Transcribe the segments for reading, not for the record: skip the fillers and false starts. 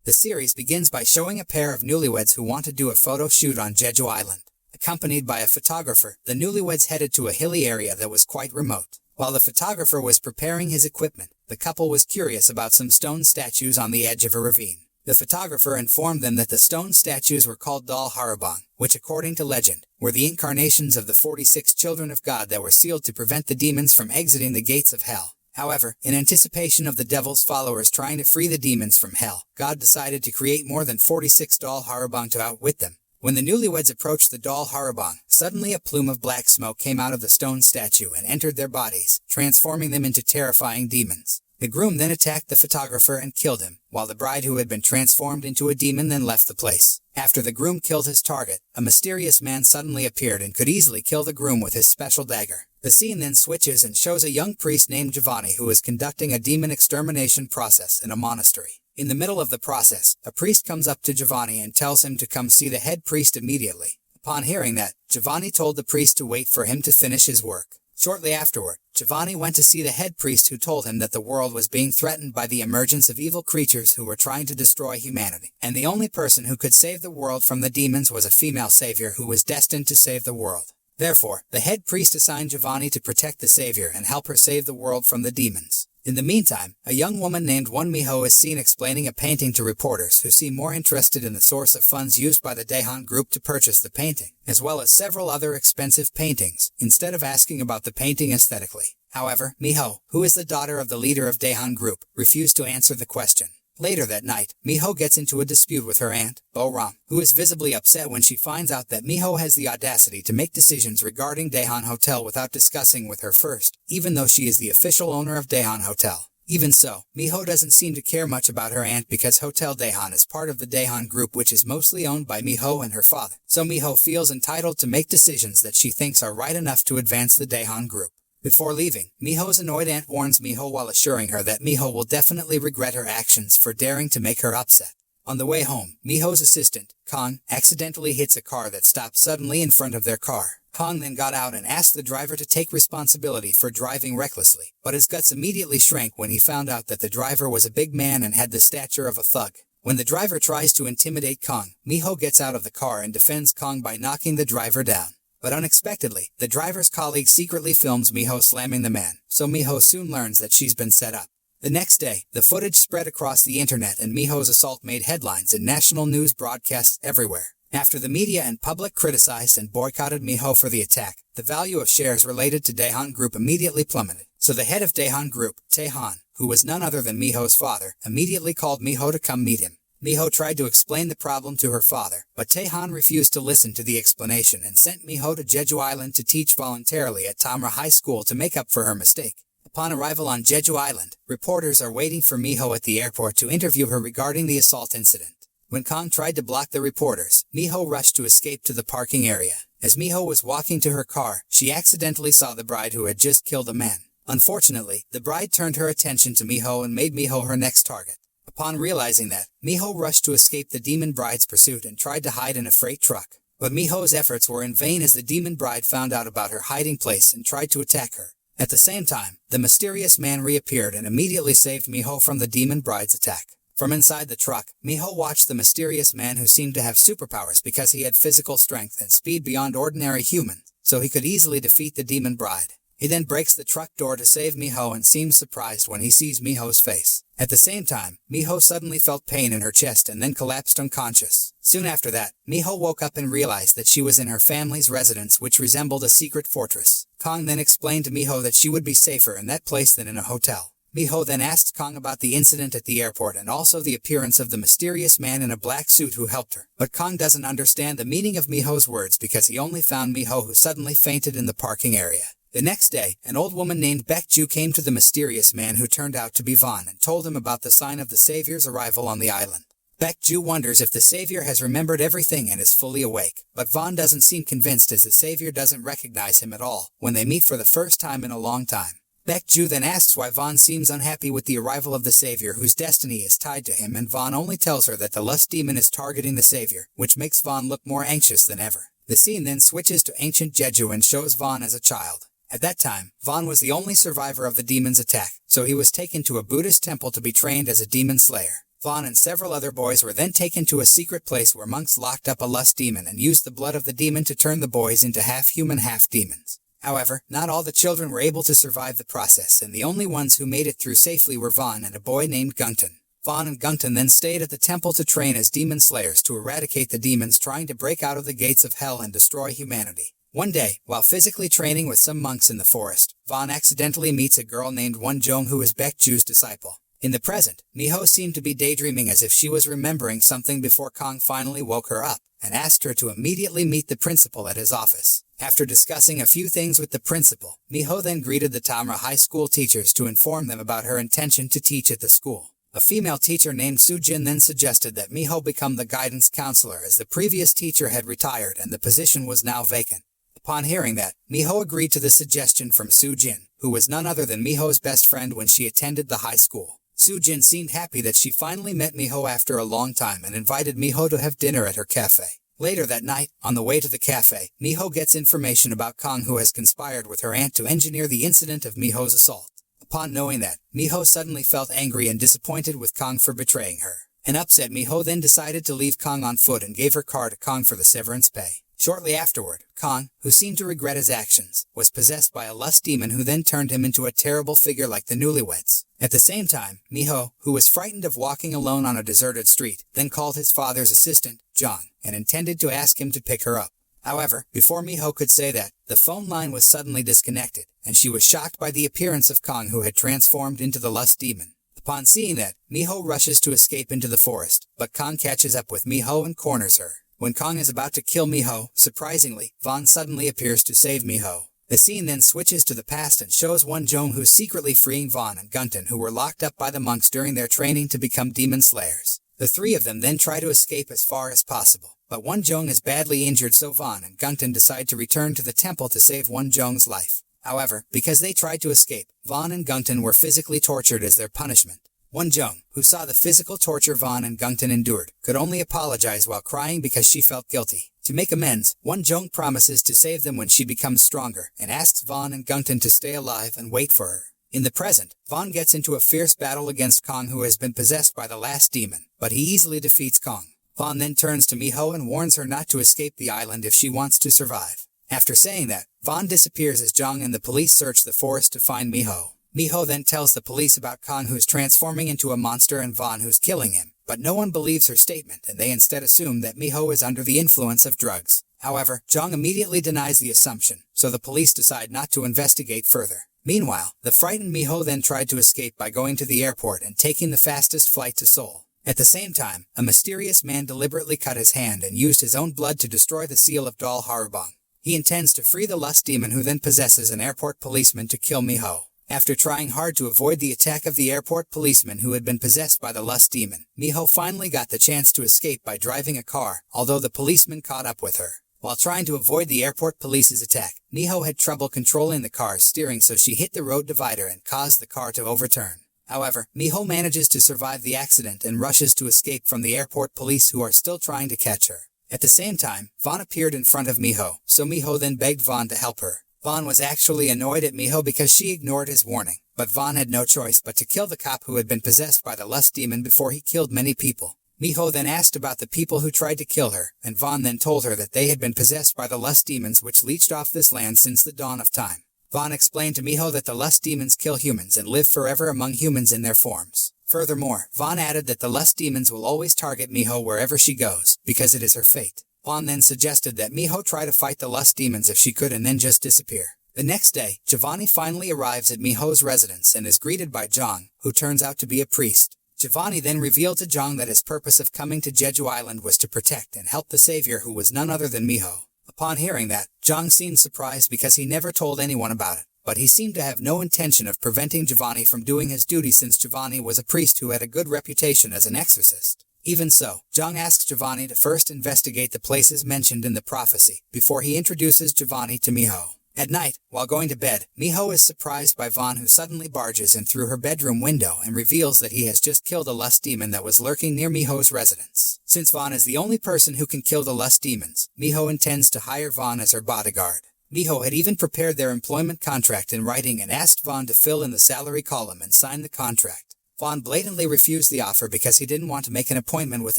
The series begins by showing a pair of newlyweds who want to do a photo shoot on Jeju Island. Accompanied by a photographer, the newlyweds headed to a hilly area that was quite remote. While the photographer was preparing his equipment, the couple was curious about some stone statues on the edge of a ravine. The photographer informed them that the stone statues were called Dal Harabang, which according to legend, were the incarnations of the 46 children of God that were sealed to prevent the demons from exiting the gates of hell. However, in anticipation of the devil's followers trying to free the demons from hell, God decided to create more than 46 Dal Harabang to outwit them. When the newlyweds approached the Dal Harabang, suddenly a plume of black smoke came out of the stone statue and entered their bodies, transforming them into terrifying demons. The groom then attacked the photographer and killed him, while the bride who had been transformed into a demon then left the place. After the groom killed his target, a mysterious man suddenly appeared and could easily kill the groom with his special dagger. The scene then switches and shows a young priest named Giovanni who is conducting a demon extermination process in a monastery. In the middle of the process, a priest comes up to Giovanni and tells him to come see the head priest immediately. Upon hearing that, Giovanni told the priest to wait for him to finish his work. Shortly afterward, Giovanni went to see the head priest who told him that the world was being threatened by the emergence of evil creatures who were trying to destroy humanity, and the only person who could save the world from the demons was a female savior who was destined to save the world. Therefore, the head priest assigned Giovanni to protect the savior and help her save the world from the demons. In the meantime, a young woman named Won Miho is seen explaining a painting to reporters who seem more interested in the source of funds used by the Daehan group to purchase the painting, as well as several other expensive paintings, instead of asking about the painting aesthetically. However, Miho, who is the daughter of the leader of Daehan group, refused to answer the question. Later that night, Miho gets into a dispute with her aunt, Bo-ram, who is visibly upset when she finds out that Miho has the audacity to make decisions regarding Daehan Hotel without discussing with her first, even though she is the official owner of Daehan Hotel. Even so, Miho doesn't seem to care much about her aunt because Hotel Daehan is part of the Daehan group which is mostly owned by Miho and her father. So Miho feels entitled to make decisions that she thinks are right enough to advance the Daehan group. Before leaving, Miho's annoyed aunt warns Miho while assuring her that Miho will definitely regret her actions for daring to make her upset. On the way home, Miho's assistant, Kong, accidentally hits a car that stops suddenly in front of their car. Kong then got out and asked the driver to take responsibility for driving recklessly, but his guts immediately shrank when he found out that the driver was a big man and had the stature of a thug. When the driver tries to intimidate Kong, Miho gets out of the car and defends Kong by knocking the driver down. But unexpectedly, the driver's colleague secretly films Miho slamming the man, so Miho soon learns that she's been set up. The next day, the footage spread across the internet and Miho's assault made headlines in national news broadcasts everywhere. After the media and public criticized and boycotted Miho for the attack, the value of shares related to Daehan Group immediately plummeted. So the head of Daehan Group, Taehan, who was none other than Miho's father, immediately called Miho to come meet him. Miho tried to explain the problem to her father, but Taehan refused to listen to the explanation and sent Miho to Jeju Island to teach voluntarily at Tamra High School to make up for her mistake. Upon arrival on Jeju Island, reporters are waiting for Miho at the airport to interview her regarding the assault incident. When Kong tried to block the reporters, Miho rushed to escape to the parking area. As Miho was walking to her car, she accidentally saw the bride who had just killed a man. Unfortunately, the bride turned her attention to Miho and made Miho her next target. Upon realizing that, Miho rushed to escape the demon bride's pursuit and tried to hide in a freight truck. But Miho's efforts were in vain as the demon bride found out about her hiding place and tried to attack her. At the same time, the mysterious man reappeared and immediately saved Miho from the demon bride's attack. From inside the truck, Miho watched the mysterious man who seemed to have superpowers because he had physical strength and speed beyond ordinary humans, so he could easily defeat the demon bride. He then breaks the truck door to save Miho and seems surprised when he sees Miho's face. At the same time, Miho suddenly felt pain in her chest and then collapsed unconscious. Soon after that, Miho woke up and realized that she was in her family's residence which resembled a secret fortress. Kong then explained to Miho that she would be safer in that place than in a hotel. Miho then asks Kong about the incident at the airport and also the appearance of the mysterious man in a black suit who helped her. But Kong doesn't understand the meaning of Miho's words because he only found Miho who suddenly fainted in the parking area. The next day, an old woman named Baekju came to the mysterious man who turned out to be Vaughn and told him about the sign of the Savior's arrival on the island. Baekju wonders if the Savior has remembered everything and is fully awake, but Vaughn doesn't seem convinced as the Savior doesn't recognize him at all when they meet for the first time in a long time. Baekju then asks why Vaughn seems unhappy with the arrival of the Savior whose destiny is tied to him, and Vaughn only tells her that the lust demon is targeting the Savior, which makes Vaughn look more anxious than ever. The scene then switches to ancient Jeju and shows Vaughn as a child. At that time, Vaughn was the only survivor of the demon's attack, so he was taken to a Buddhist temple to be trained as a demon slayer. Vaughn and several other boys were then taken to a secret place where monks locked up a lust demon and used the blood of the demon to turn the boys into half-human, half-demons. However, not all the children were able to survive the process, and the only ones who made it through safely were Vaughn and a boy named Gunton. Vaughn and Gunton then stayed at the temple to train as demon slayers to eradicate the demons trying to break out of the gates of hell and destroy humanity. One day, while physically training with some monks in the forest, Vaughn accidentally meets a girl named Wonjong who is Baekju's disciple. In the present, Miho seemed to be daydreaming as if she was remembering something before Kong finally woke her up and asked her to immediately meet the principal at his office. After discussing a few things with the principal, Miho then greeted the Tamra High School teachers to inform them about her intention to teach at the school. A female teacher named Sujin then suggested that Miho become the guidance counselor as the previous teacher had retired and the position was now vacant. Upon hearing that, Miho agreed to the suggestion from Sujin, who was none other than Miho's best friend when she attended the high school. Sujin seemed happy that she finally met Miho after a long time and invited Miho to have dinner at her cafe. Later that night, on the way to the cafe, Miho gets information about Kong who has conspired with her aunt to engineer the incident of Miho's assault. Upon knowing that, Miho suddenly felt angry and disappointed with Kong for betraying her. An upset Miho then decided to leave Kong on foot and gave her car to Kong for the severance pay. Shortly afterward, Kong, who seemed to regret his actions, was possessed by a lust demon who then turned him into a terrible figure like the newlyweds. At the same time, Miho, who was frightened of walking alone on a deserted street, then called his father's assistant, Jong, and intended to ask him to pick her up. However, before Miho could say that, the phone line was suddenly disconnected, and she was shocked by the appearance of Kong who had transformed into the lust demon. Upon seeing that, Miho rushes to escape into the forest, but Kong catches up with Miho and corners her. When Kong is about to kill Miho, surprisingly, Vaughn suddenly appears to save Miho. The scene then switches to the past and shows Wonjong who's secretly freeing Vaughn and Gunton who were locked up by the monks during their training to become demon slayers. The three of them then try to escape as far as possible, but Wonjong is badly injured so Vaughn and Gunton decide to return to the temple to save Wonjong's life. However, because they tried to escape, Vaughn and Gunton were physically tortured as their punishment. Wonjong, who saw the physical torture Vaughn and Gunton endured, could only apologize while crying because she felt guilty. To make amends, Wonjong promises to save them when she becomes stronger and asks Vaughn and Gunton to stay alive and wait for her. In the present, Vaughn gets into a fierce battle against Kong who has been possessed by the last demon, but he easily defeats Kong. Vaughn then turns to Miho and warns her not to escape the island if she wants to survive. After saying that, Vaughn disappears as Jong and the police search the forest to find Miho. Miho then tells the police about Kong who's transforming into a monster and Vaughn who's killing him, but no one believes her statement and they instead assume that Miho is under the influence of drugs. However, Jong immediately denies the assumption, so the police decide not to investigate further. Meanwhile, the frightened Miho then tried to escape by going to the airport and taking the fastest flight to Seoul. At the same time, a mysterious man deliberately cut his hand and used his own blood to destroy the seal of Dal Harubong. He intends to free the lust demon who then possesses an airport policeman to kill Miho. After trying hard to avoid the attack of the airport policeman who had been possessed by the lust demon, Miho finally got the chance to escape by driving a car, although the policeman caught up with her. While trying to avoid the airport police's attack, Miho had trouble controlling the car's steering so she hit the road divider and caused the car to overturn. However, Miho manages to survive the accident and rushes to escape from the airport police who are still trying to catch her. At the same time, Vaughn appeared in front of Miho, so Miho then begged Vaughn to help her. Vaughn was actually annoyed at Miho because she ignored his warning, but Vaughn had no choice but to kill the cop who had been possessed by the lust demon before he killed many people. Miho then asked about the people who tried to kill her, and Vaughn then told her that they had been possessed by the lust demons which leached off this land since the dawn of time. Vaughn explained to Miho that the lust demons kill humans and live forever among humans in their forms. Furthermore, Vaughn added that the lust demons will always target Miho wherever she goes, because it is her fate. Vaughn then suggested that Miho try to fight the lust demons if she could and then just disappear. The next day, Giovanni finally arrives at Miho's residence and is greeted by Jong, who turns out to be a priest. Giovanni then revealed to Jong that his purpose of coming to Jeju Island was to protect and help the savior who was none other than Miho. Upon hearing that, Jong seemed surprised because he never told anyone about it, but he seemed to have no intention of preventing Giovanni from doing his duty since Giovanni was a priest who had a good reputation as an exorcist. Even so, Jong asks Giovanni to first investigate the places mentioned in the prophecy before he introduces Giovanni to Miho. At night, while going to bed, Miho is surprised by Vaughn who suddenly barges in through her bedroom window and reveals that he has just killed a lust demon that was lurking near Miho's residence. Since Vaughn is the only person who can kill the lust demons, Miho intends to hire Vaughn as her bodyguard. Miho had even prepared their employment contract in writing and asked Vaughn to fill in the salary column and sign the contract. Vaughn blatantly refused the offer because he didn't want to make an appointment with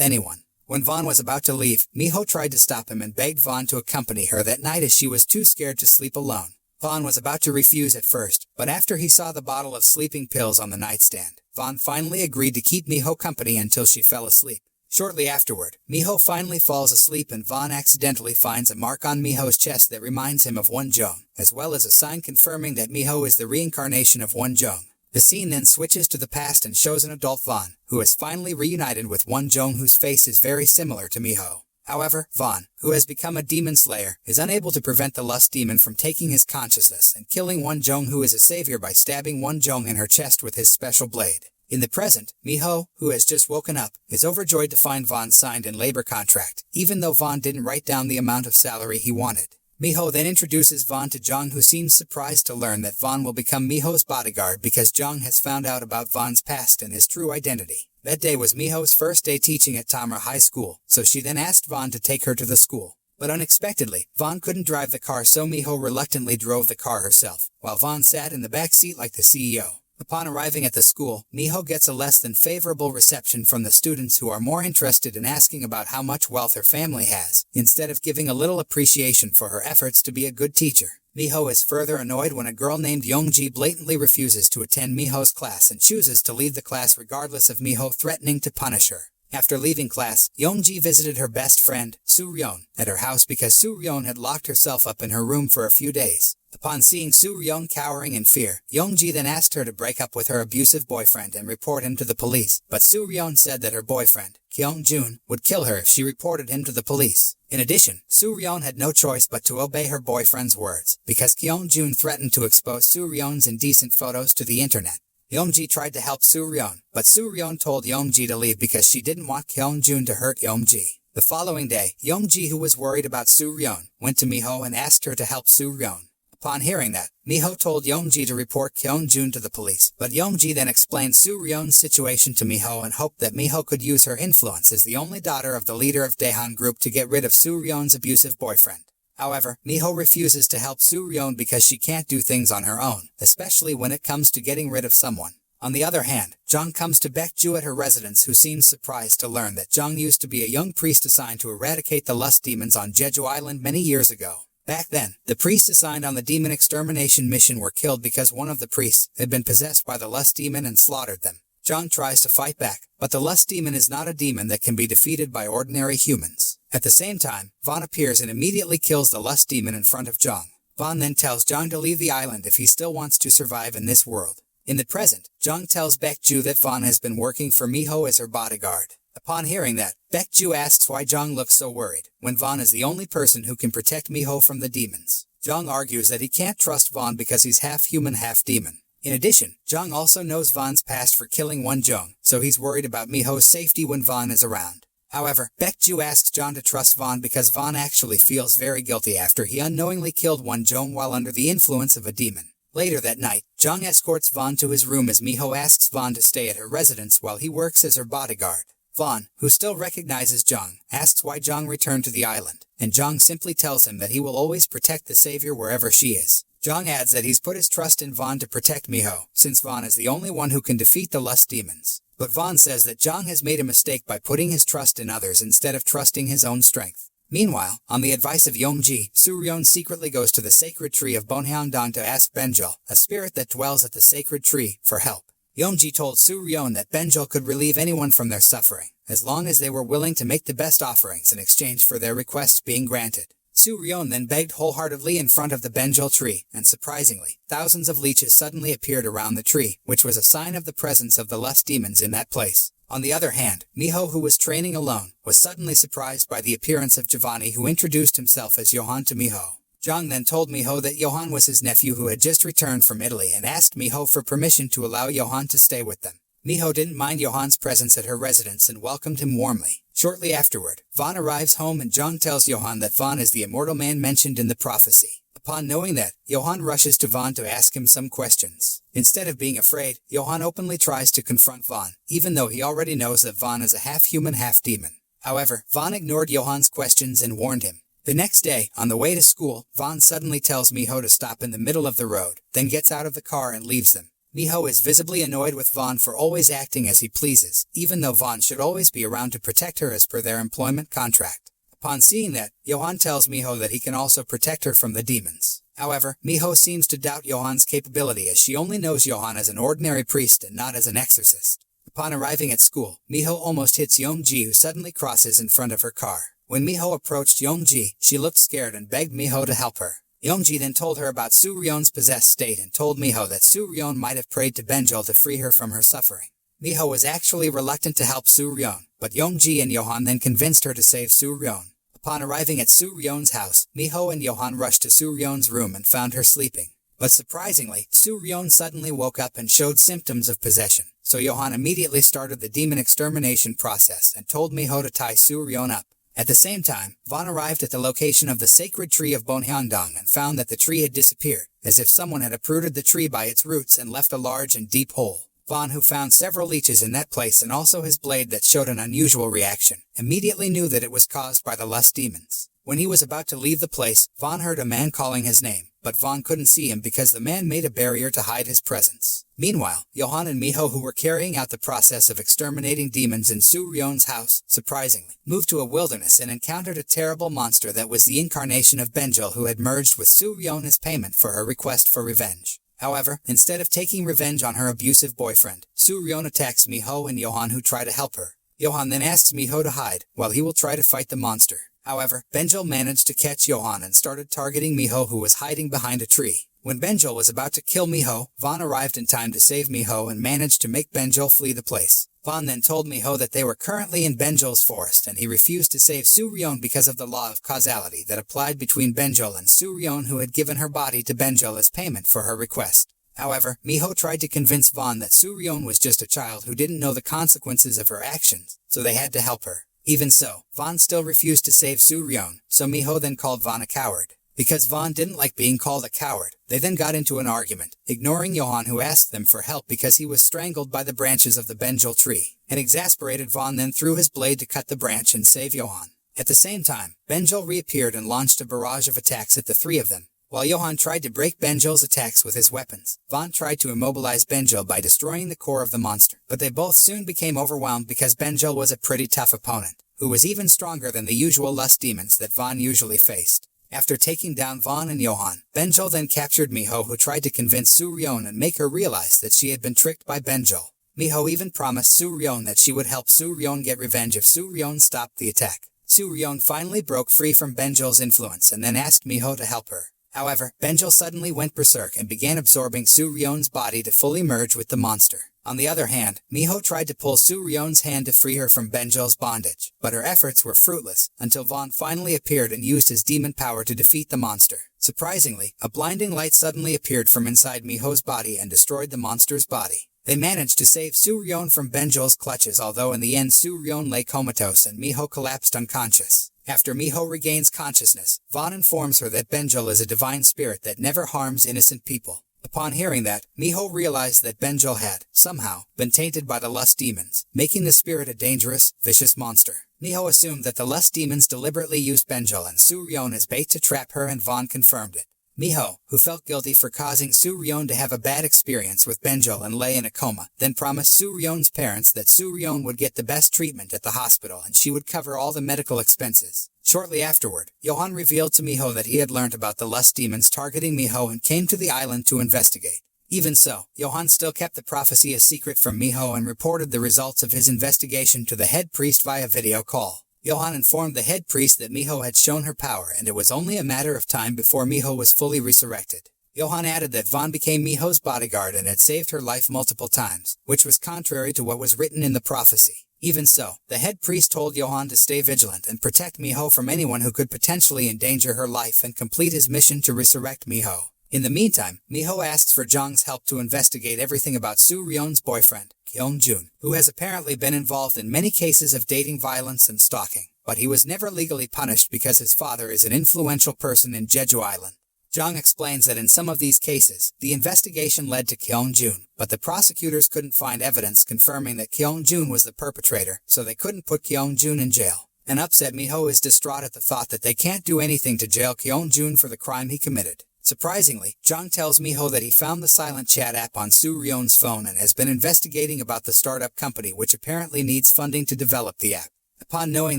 anyone. When Vaughn was about to leave, Miho tried to stop him and begged Vaughn to accompany her that night as she was too scared to sleep alone. Vaughn was about to refuse at first, but after he saw the bottle of sleeping pills on the nightstand, Vaughn finally agreed to keep Miho company until she fell asleep. Shortly afterward, Miho finally falls asleep and Vaughn accidentally finds a mark on Miho's chest that reminds him of Won-jung, as well as a sign confirming that Miho is the reincarnation of Won-jung. The scene then switches to the past and shows an adult Vaughn, who is finally reunited with Won-jung, whose face is very similar to Miho. However, Vaughn, who has become a demon slayer, is unable to prevent the lust demon from taking his consciousness and killing Won-jung, who is a savior, by stabbing Won-jung in her chest with his special blade. In the present, Miho, who has just woken up, is overjoyed to find Vaughn signed in labor contract, even though Vaughn didn't write down the amount of salary he wanted. Miho then introduces Vaughn to Jung, who seems surprised to learn that Vaughn will become Miho's bodyguard because Jung has found out about Vaughn's past and his true identity. That day was Miho's first day teaching at Tamra High School, so she then asked Vaughn to take her to the school. But unexpectedly, Vaughn couldn't drive the car, so Miho reluctantly drove the car herself, while Vaughn sat in the back seat like the CEO. Upon arriving at the school, Miho gets a less than favorable reception from the students, who are more interested in asking about how much wealth her family has, instead of giving a little appreciation for her efforts to be a good teacher. Miho is further annoyed when a girl named Youngji blatantly refuses to attend Miho's class and chooses to leave the class regardless of Miho threatening to punish her. After leaving class, Youngji visited her best friend, Soo-ryun, at her house because Soo-ryun had locked herself up in her room for a few days. Upon seeing Soo-ryun cowering in fear, Youngji then asked her to break up with her abusive boyfriend and report him to the police, but Soo-ryun said that her boyfriend, Kyung-jun, would kill her if she reported him to the police. In addition, Soo-ryun had no choice but to obey her boyfriend's words, because Kyung-jun threatened to expose Soo-ryun's indecent photos to the internet. Youngji tried to help Soo-ryun, but Soo-ryun told Youngji to leave because she didn't want Kyung-jun to hurt Youngji. The following day, Youngji, who was worried about Soo-ryun, went to Miho and asked her to help Soo-ryun. Upon hearing that, Miho told Youngji to report Kyung-jun to the police, but Youngji then explained Soo-ryun's situation to Miho and hoped that Miho could use her influence as the only daughter of the leader of Daehan Group to get rid of Soo-ryun's abusive boyfriend. However, Miho refuses to help Soo-ryun because she can't do things on her own, especially when it comes to getting rid of someone. On the other hand, Jung comes to Baekju at her residence, who seems surprised to learn that Jung used to be a young priest assigned to eradicate the lust demons on Jeju Island many years ago. Back then, the priests assigned on the demon extermination mission were killed because one of the priests had been possessed by the lust demon and slaughtered them. Jung tries to fight back, but the lust demon is not a demon that can be defeated by ordinary humans. At the same time, Vaughn appears and immediately kills the lust demon in front of Jung. Vaughn then tells Jung to leave the island if he still wants to survive in this world. In the present, Jung tells Baekju that Vaughn has been working for Miho as her bodyguard. Upon hearing that, Baekju asks why Jung looks so worried, when Vaughn is the only person who can protect Miho from the demons. Jung argues that he can't trust Vaughn because he's half human, half demon. In addition, Jung also knows Vaughn's past for killing Won-jung, so he's worried about Miho's safety when Vaughn is around. However, Baekju asks Jung to trust Vaughn because Vaughn actually feels very guilty after he unknowingly killed Won-jung while under the influence of a demon. Later that night, Jung escorts Vaughn to his room as Miho asks Vaughn to stay at her residence while he works as her bodyguard. Vaughn, who still recognizes Jung, asks why Jung returned to the island, and Jung simply tells him that he will always protect the savior wherever she is. Jung adds that he's put his trust in Vaughn to protect Miho, since Vaughn is the only one who can defeat the lust demons. But Vaughn says that Jung has made a mistake by putting his trust in others instead of trusting his own strength. Meanwhile, on the advice of Youngji, Soo-ryun secretly goes to the sacred tree of Bonhyeongdong to ask Benjul, a spirit that dwells at the sacred tree, for help. Youngji told Soo-ryun that Benjul could relieve anyone from their suffering, as long as they were willing to make the best offerings in exchange for their requests being granted. Soo-ryun then begged wholeheartedly in front of the Benjul tree, and surprisingly, thousands of leeches suddenly appeared around the tree, which was a sign of the presence of the lust demons in that place. On the other hand, Miho, who was training alone, was suddenly surprised by the appearance of Giovanni, who introduced himself as Johan to Miho. Jung then told Miho that Johan was his nephew who had just returned from Italy and asked Miho for permission to allow Johan to stay with them. Miho didn't mind Johan's presence at her residence and welcomed him warmly. Shortly afterward, Vaughn arrives home and Jung tells Johan that Vaughn is the immortal man mentioned in the prophecy. Upon knowing that, Johan rushes to Vaughn to ask him some questions. Instead of being afraid, Johan openly tries to confront Vaughn, even though he already knows that Vaughn is a half-human, half-demon. However, Vaughn ignored Johan's questions and warned him. The next day, on the way to school, Vaughn suddenly tells Miho to stop in the middle of the road, then gets out of the car and leaves them. Miho is visibly annoyed with Vaughn for always acting as he pleases, even though Vaughn should always be around to protect her as per their employment contract. Upon seeing that, Johan tells Miho that he can also protect her from the demons. However, Miho seems to doubt Johan's capability as she only knows Johan as an ordinary priest and not as an exorcist. Upon arriving at school, Miho almost hits Youngji, who suddenly crosses in front of her car. When Miho approached Youngji, she looked scared and begged Miho to help her. Youngji then told her about Suryon's possessed state and told Miho that Suryon might have prayed to Benjol to free her from her suffering. Miho was actually reluctant to help Suryon, but Youngji and Johan then convinced her to save Suryon. Upon arriving at Suryon's house, Miho and Johan rushed to Suryon's room and found her sleeping. But surprisingly, Suryon suddenly woke up and showed symptoms of possession, so Johan immediately started the demon extermination process and told Miho to tie Suryon up. At the same time, Vaughn arrived at the location of the sacred tree of Bonhyandong and found that the tree had disappeared, as if someone had uprooted the tree by its roots and left a large and deep hole. Vaughn, who found several leeches in that place and also his blade that showed an unusual reaction, immediately knew that it was caused by the lust demons. When he was about to leave the place, Vaughn heard a man calling his name, but Vaughn couldn't see him because the man made a barrier to hide his presence. Meanwhile, Johan and Miho, who were carrying out the process of exterminating demons in Suryon's house, surprisingly, moved to a wilderness and encountered a terrible monster that was the incarnation of Benjol, who had merged with Suryon as payment for her request for revenge. However, instead of taking revenge on her abusive boyfriend, Suryon attacks Miho and Johan, who try to help her. Johan then asks Miho to hide, while he will try to fight the monster. However, Benjol managed to catch Johan and started targeting Miho, who was hiding behind a tree. When Benjol was about to kill Miho, Vaughn arrived in time to save Miho and managed to make Benjol flee the place. Vaughn then told Miho that they were currently in Benjol's forest and he refused to save Suryon because of the law of causality that applied between Benjol and Suryon, who had given her body to Benjol as payment for her request. However, Miho tried to convince Vaughn that Suryon was just a child who didn't know the consequences of her actions, so they had to help her. Even so, Vaughn still refused to save Suryon, so Miho then called Vaughn a coward. Because Vaughn didn't like being called a coward, they then got into an argument, ignoring Johan, who asked them for help because he was strangled by the branches of the Benjol tree. An exasperated Vaughn then threw his blade to cut the branch and save Johan. At the same time, Benjol reappeared and launched a barrage of attacks at the three of them. While Johan tried to break Benjol's attacks with his weapons, Vaughn tried to immobilize Benjol by destroying the core of the monster. But they both soon became overwhelmed because Benjol was a pretty tough opponent, who was even stronger than the usual lust demons that Vaughn usually faced. After taking down Vaughn and Johan, Benjol then captured Miho, who tried to convince Suryon and make her realize that she had been tricked by Benjol. Miho even promised Suryon that she would help Suryon get revenge if Suryon stopped the attack. Suryon finally broke free from Benjol's influence and then asked Miho to help her. However, Benjol suddenly went berserk and began absorbing Suryon's body to fully merge with the monster. On the other hand, Miho tried to pull Suryon's hand to free her from Benjol's bondage, but her efforts were fruitless, until Vaughn finally appeared and used his demon power to defeat the monster. Surprisingly, a blinding light suddenly appeared from inside Miho's body and destroyed the monster's body. They managed to save Suryon from Benjol's clutches, although in the end Suryon lay comatose and Miho collapsed unconscious. After Miho regains consciousness, Vaughn informs her that Benjol is a divine spirit that never harms innocent people. Upon hearing that, Miho realized that Benjol had, somehow, been tainted by the lust demons, making the spirit a dangerous, vicious monster. Miho assumed that the lust demons deliberately used Benjol and Suryon as bait to trap her, and Vaughn confirmed it. Miho, who felt guilty for causing Suryon to have a bad experience with Benjol and lay in a coma, then promised Suryon's parents that Suryon would get the best treatment at the hospital and she would cover all the medical expenses. Shortly afterward, Johan revealed to Miho that he had learned about the lust demons targeting Miho and came to the island to investigate. Even so, Johan still kept the prophecy a secret from Miho and reported the results of his investigation to the head priest via video call. Johan informed the head priest that Miho had shown her power and it was only a matter of time before Miho was fully resurrected. Johan added that Vaughn became Miho's bodyguard and had saved her life multiple times, which was contrary to what was written in the prophecy. Even so, the head priest told Johan to stay vigilant and protect Miho from anyone who could potentially endanger her life and complete his mission to resurrect Miho. In the meantime, Miho asks for Jong's help to investigate everything about Suryon's boyfriend, Kyung-jun, who has apparently been involved in many cases of dating violence and stalking, but he was never legally punished because his father is an influential person in Jeju Island. Jong explains that in some of these cases, the investigation led to Kyung-jun, but the prosecutors couldn't find evidence confirming that Kyung-jun was the perpetrator, so they couldn't put Kyung-jun in jail. An upset Miho is distraught at the thought that they can't do anything to jail Kyung-jun for the crime he committed. Surprisingly, Jong tells Miho that he found the silent chat app on Su Ryon's phone and has been investigating about the startup company which apparently needs funding to develop the app. Upon knowing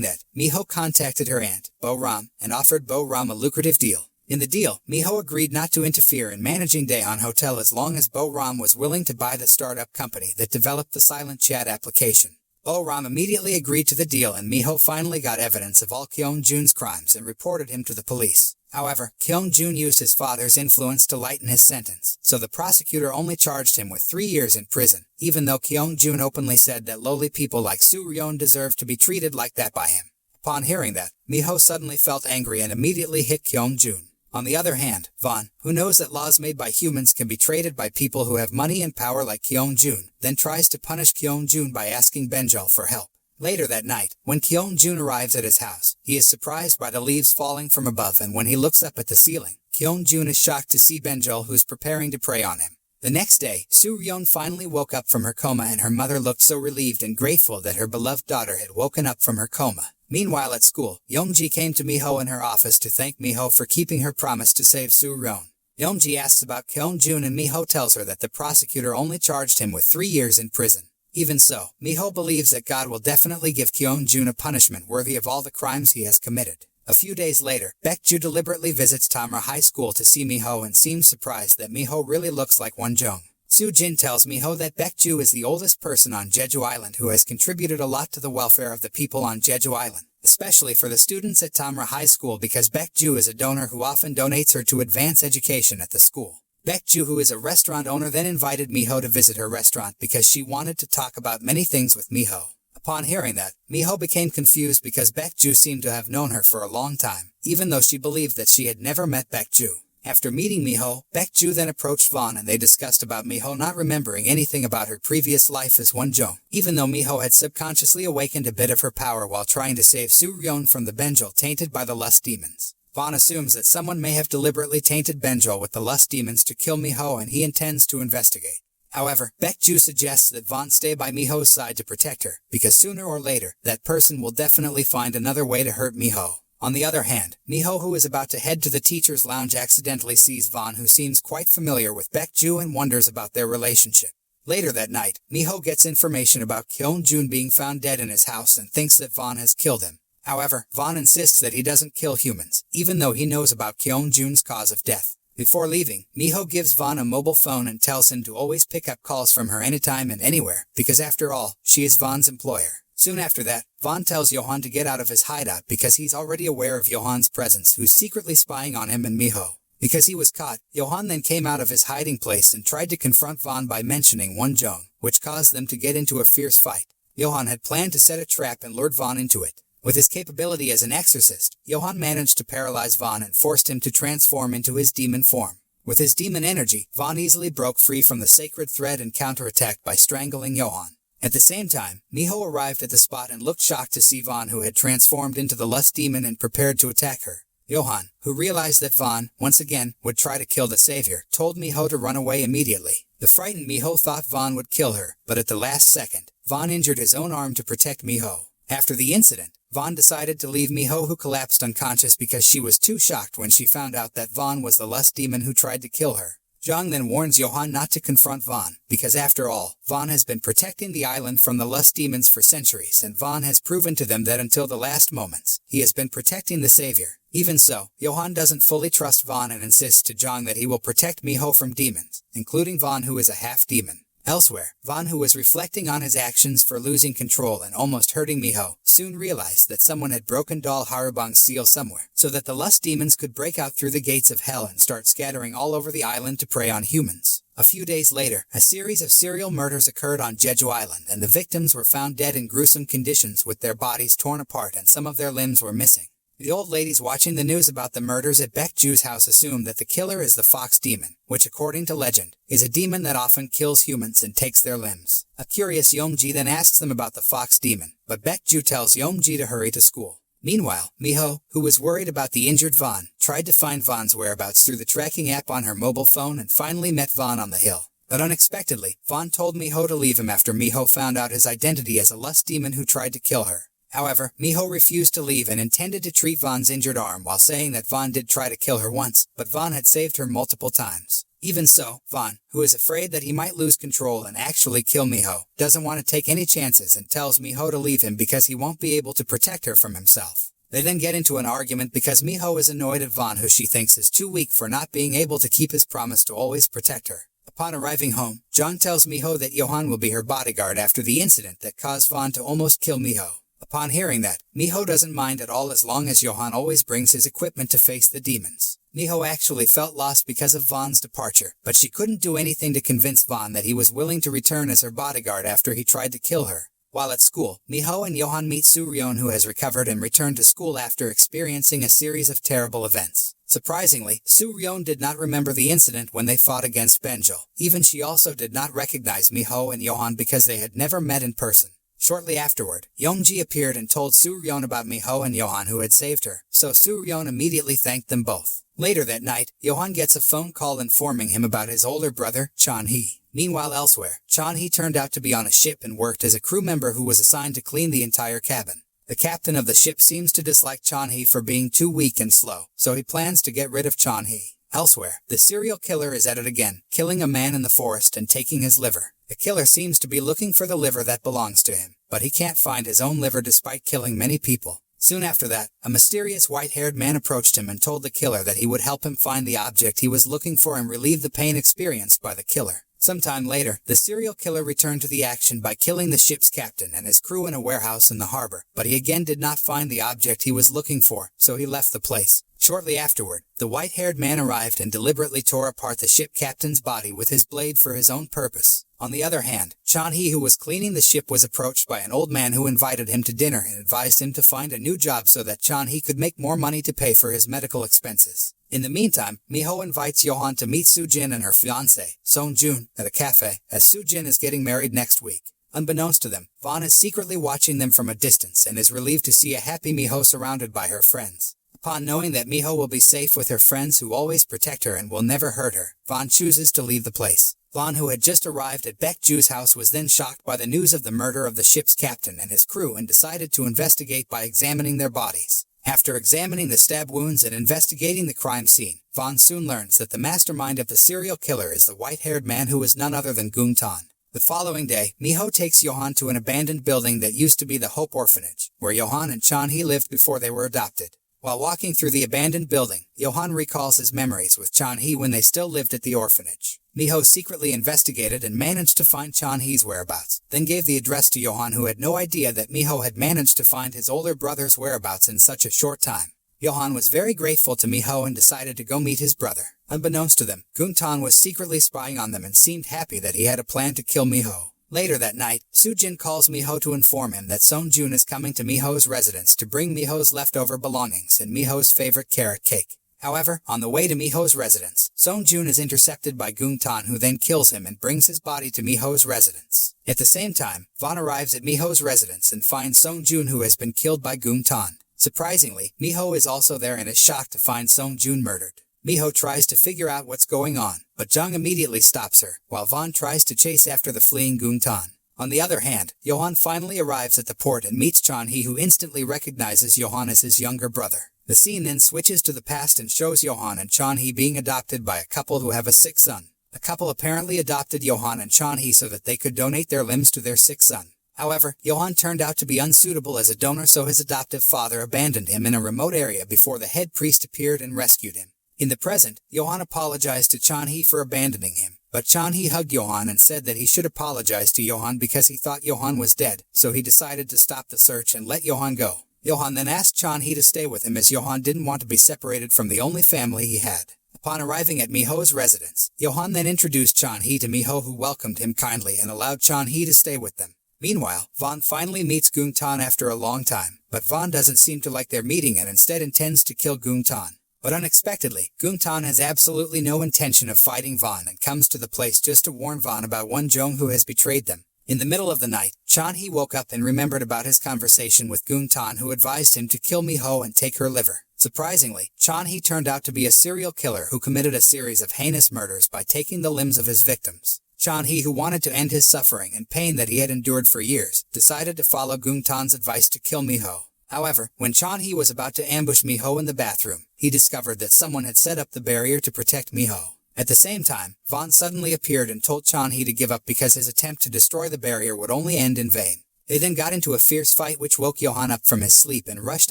that, Miho contacted her aunt, Bo Ram, and offered Bo Ram a lucrative deal. In the deal, Miho agreed not to interfere in managing Daeon Hotel as long as Bo Ram was willing to buy the startup company that developed the silent chat application. Bo Ram immediately agreed to the deal and Miho finally got evidence of all Kyung-jun's crimes and reported him to the police. However, Kyung-jun used his father's influence to lighten his sentence, so the prosecutor only charged him with 3 years in prison, even though Kyung-jun openly said that lowly people like Su Ryon deserved to be treated like that by him. Upon hearing that, Miho suddenly felt angry and immediately hit Kyung-jun. On the other hand, Vaughn, who knows that laws made by humans can be traded by people who have money and power like Kyung-jun, then tries to punish Kyung-jun by asking Benjol for help. Later that night, when Kyung-jun arrives at his house, he is surprised by the leaves falling from above, and when he looks up at the ceiling, Kyung-jun is shocked to see Benjol who's preparing to prey on him. The next day, Su Ryon finally woke up from her coma and her mother looked so relieved and grateful that her beloved daughter had woken up from her coma. Meanwhile at school, Youngji came to Miho in her office to thank Miho for keeping her promise to save Su Ryon. Youngji asks about Kyung-jun and Miho tells her that the prosecutor only charged him with 3 years in prison. Even so, Miho believes that God will definitely give Kyung-jun a punishment worthy of all the crimes he has committed. A few days later, Baekju deliberately visits Tamra High School to see Miho and seems surprised that Miho really looks like Wonjong. Soo-jin tells Miho that Baekju is the oldest person on Jeju Island who has contributed a lot to the welfare of the people on Jeju Island, especially for the students at Tamra High School because Baekju is a donor who often donates her to advance education at the school. Baekju, who is a restaurant owner, then invited Miho to visit her restaurant because she wanted to talk about many things with Miho. Upon hearing that, Miho became confused because Baekju seemed to have known her for a long time, even though she believed that she had never met Baekju. After meeting Miho, Baekju then approached Vaughn and they discussed about Miho not remembering anything about her previous life as Wonjong, even though Miho had subconsciously awakened a bit of her power while trying to save Su Ryon from the Benjol tainted by the lust demons. Vaughn assumes that someone may have deliberately tainted Benjol with the lust demons to kill Miho and he intends to investigate. However, Baekju suggests that Vaughn stay by Miho's side to protect her, because sooner or later, that person will definitely find another way to hurt Miho. On the other hand, Miho, who is about to head to the teacher's lounge, accidentally sees Vaughn, who seems quite familiar with Baekju and wonders about their relationship. Later that night, Miho gets information about Kyung-jun being found dead in his house and thinks that Vaughn has killed him. However, Vaughn insists that he doesn't kill humans, even though he knows about Kyung-jun's cause of death. Before leaving, Miho gives Vaughn a mobile phone and tells him to always pick up calls from her anytime and anywhere, because after all, she is Vaughn's employer. Soon after that, Vaughn tells Johan to get out of his hideout because he's already aware of Johan's presence, who's secretly spying on him and Miho. Because he was caught, Johan then came out of his hiding place and tried to confront Vaughn by mentioning Wonjong, which caused them to get into a fierce fight. Johan had planned to set a trap and lured Vaughn into it. With his capability as an exorcist, Johan managed to paralyze Vaughn and forced him to transform into his demon form. With his demon energy, Vaughn easily broke free from the sacred thread and counterattacked by strangling Johan. At the same time, Miho arrived at the spot and looked shocked to see Vaughn, who had transformed into the lust demon and prepared to attack her. Johan, who realized that Vaughn, once again, would try to kill the savior, told Miho to run away immediately. The frightened Miho thought Vaughn would kill her, but at the last second, Vaughn injured his own arm to protect Miho. After the incident, Vaughn decided to leave Miho, who collapsed unconscious because she was too shocked when she found out that Vaughn was the lust demon who tried to kill her. Jong then warns Johan not to confront Vaughn, because after all, Vaughn has been protecting the island from the lust demons for centuries, and Vaughn has proven to them that until the last moments, he has been protecting the savior. Even so, Johan doesn't fully trust Vaughn and insists to Jong that he will protect Miho from demons, including Vaughn, who is a half-demon. Elsewhere, Vaughn, who was reflecting on his actions for losing control and almost hurting Miho, soon realized that someone had broken Dal Harubang's seal somewhere, so that the lust demons could break out through the gates of hell and start scattering all over the island to prey on humans. A few days later, a series of serial murders occurred on Jeju Island, and the victims were found dead in gruesome conditions with their bodies torn apart and some of their limbs were missing. The old ladies watching the news about the murders at Baekju's house assume that the killer is the fox demon, which according to legend, is a demon that often kills humans and takes their limbs. A curious Yeomji then asks them about the fox demon, but Baekju tells Yeomji to hurry to school. Meanwhile, Miho, who was worried about the injured Vaughn, tried to find Vaughn's whereabouts through the tracking app on her mobile phone and finally met Vaughn on the hill. But unexpectedly, Vaughn told Miho to leave him after Miho found out his identity as a lust demon who tried to kill her. However, Miho refused to leave and intended to treat Von's injured arm while saying that Von did try to kill her once, but Von had saved her multiple times. Even so, Von, who is afraid that he might lose control and actually kill Miho, doesn't want to take any chances and tells Miho to leave him because he won't be able to protect her from himself. They then get into an argument because Miho is annoyed at Von, who she thinks is too weak for not being able to keep his promise to always protect her. Upon arriving home, Jung tells Miho that Johan will be her bodyguard after the incident that caused Von to almost kill Miho. Upon hearing that, Miho doesn't mind at all as long as Johan always brings his equipment to face the demons. Miho actually felt lost because of Von's departure, but she couldn't do anything to convince Von that he was willing to return as her bodyguard after he tried to kill her. While at school, Miho and Johan meet Suryeon, who has recovered and returned to school after experiencing a series of terrible events. Surprisingly, Suryeon did not remember the incident when they fought against Benjol. Even she also did not recognize Miho and Johan because they had never met in person. Shortly afterward, Yeonji appeared and told Suryeon about Miho and Johan who had saved her, so Suryeon immediately thanked them both. Later that night, Johan gets a phone call informing him about his older brother, Chan-hee. Meanwhile elsewhere, Chan-hee turned out to be on a ship and worked as a crew member who was assigned to clean the entire cabin. The captain of the ship seems to dislike Chan-hee for being too weak and slow, so he plans to get rid of Chan-hee. Elsewhere, the serial killer is at it again, killing a man in the forest and taking his liver. The killer seems to be looking for the liver that belongs to him, but he can't find his own liver despite killing many people. Soon after that, a mysterious white-haired man approached him and told the killer that he would help him find the object he was looking for and relieve the pain experienced by the killer. Sometime later, the serial killer returned to the action by killing the ship's captain and his crew in a warehouse in the harbor, but he again did not find the object he was looking for, so he left the place. Shortly afterward, the white-haired man arrived and deliberately tore apart the ship captain's body with his blade for his own purpose. On the other hand, Chan-hee, who was cleaning the ship, was approached by an old man who invited him to dinner and advised him to find a new job so that Chan-hee could make more money to pay for his medical expenses. In the meantime, Miho invites Johan to meet Soo-jin and her fiancé, Song-jun, at a cafe, as Soo-jin is getting married next week. Unbeknownst to them, Von is secretly watching them from a distance and is relieved to see a happy Miho surrounded by her friends. Upon knowing that Miho will be safe with her friends who always protect her and will never hurt her, Von chooses to leave the place. Von, who had just arrived at Baekju's house, was then shocked by the news of the murder of the ship's captain and his crew and decided to investigate by examining their bodies. After examining the stab wounds and investigating the crime scene, Von soon learns that the mastermind of the serial killer is the white-haired man who is none other than Gung-tan. The following day, Miho takes Johan to an abandoned building that used to be the Hope Orphanage, where Johan and Chan-hee lived before they were adopted. While walking through the abandoned building, Johan recalls his memories with Chan-hee when they still lived at the orphanage. Miho secretly investigated and managed to find Chan-hee's whereabouts, then gave the address to Johan, who had no idea that Miho had managed to find his older brother's whereabouts in such a short time. Johan was very grateful to Miho and decided to go meet his brother. Unbeknownst to them, Gung-tan was secretly spying on them and seemed happy that he had a plan to kill Miho. Later that night, Soo-jin calls Miho to inform him that Song-jun is coming to Miho's residence to bring Miho's leftover belongings and Miho's favorite carrot cake. However, on the way to Miho's residence, Song-jun is intercepted by Gung-tan, who then kills him and brings his body to Miho's residence. At the same time, Von arrives at Miho's residence and finds Song-jun, who has been killed by Gung-tan. Surprisingly, Miho is also there and is shocked to find Song-jun murdered. Miho tries to figure out what's going on, but Jung immediately stops her, while Von tries to chase after the fleeing Gung-tan. On the other hand, Johan finally arrives at the port and meets Chan-hee, who instantly recognizes Johan as his younger brother. The scene then switches to the past and shows Johan and Chan-hee being adopted by a couple who have a sick son. The couple apparently adopted Johan and Chan-hee so that they could donate their limbs to their sick son. However, Johan turned out to be unsuitable as a donor, so his adoptive father abandoned him in a remote area before the head priest appeared and rescued him. In the present, Johan apologized to Chan-hee for abandoning him, but Chan-hee hugged Johan and said that he should apologize to Johan because he thought Johan was dead, so he decided to stop the search and let Johan go. Johan then asked Chan-hee to stay with him as Johan didn't want to be separated from the only family he had. Upon arriving at Miho's residence, Johan then introduced Chan-hee to Miho, who welcomed him kindly and allowed Chan-hee to stay with them. Meanwhile, Von finally meets Gung-tan after a long time, but Von doesn't seem to like their meeting and instead intends to kill Gung-tan. But unexpectedly, Gung-tan has absolutely no intention of fighting Von and comes to the place just to warn Von about Won-jung, who has betrayed them. In the middle of the night, Chan-hee woke up and remembered about his conversation with Gung-tan, who advised him to kill Miho and take her liver. Surprisingly, Chan-hee turned out to be a serial killer who committed a series of heinous murders by taking the limbs of his victims. Chan-hee, who wanted to end his suffering and pain that he had endured for years, decided to follow Gung-tan's advice to kill Miho. However, when Chan-hee was about to ambush Miho in the bathroom, he discovered that someone had set up the barrier to protect Miho. At the same time, Vaughn suddenly appeared and told Chan-hee to give up because his attempt to destroy the barrier would only end in vain. They then got into a fierce fight which woke Johan up from his sleep and rushed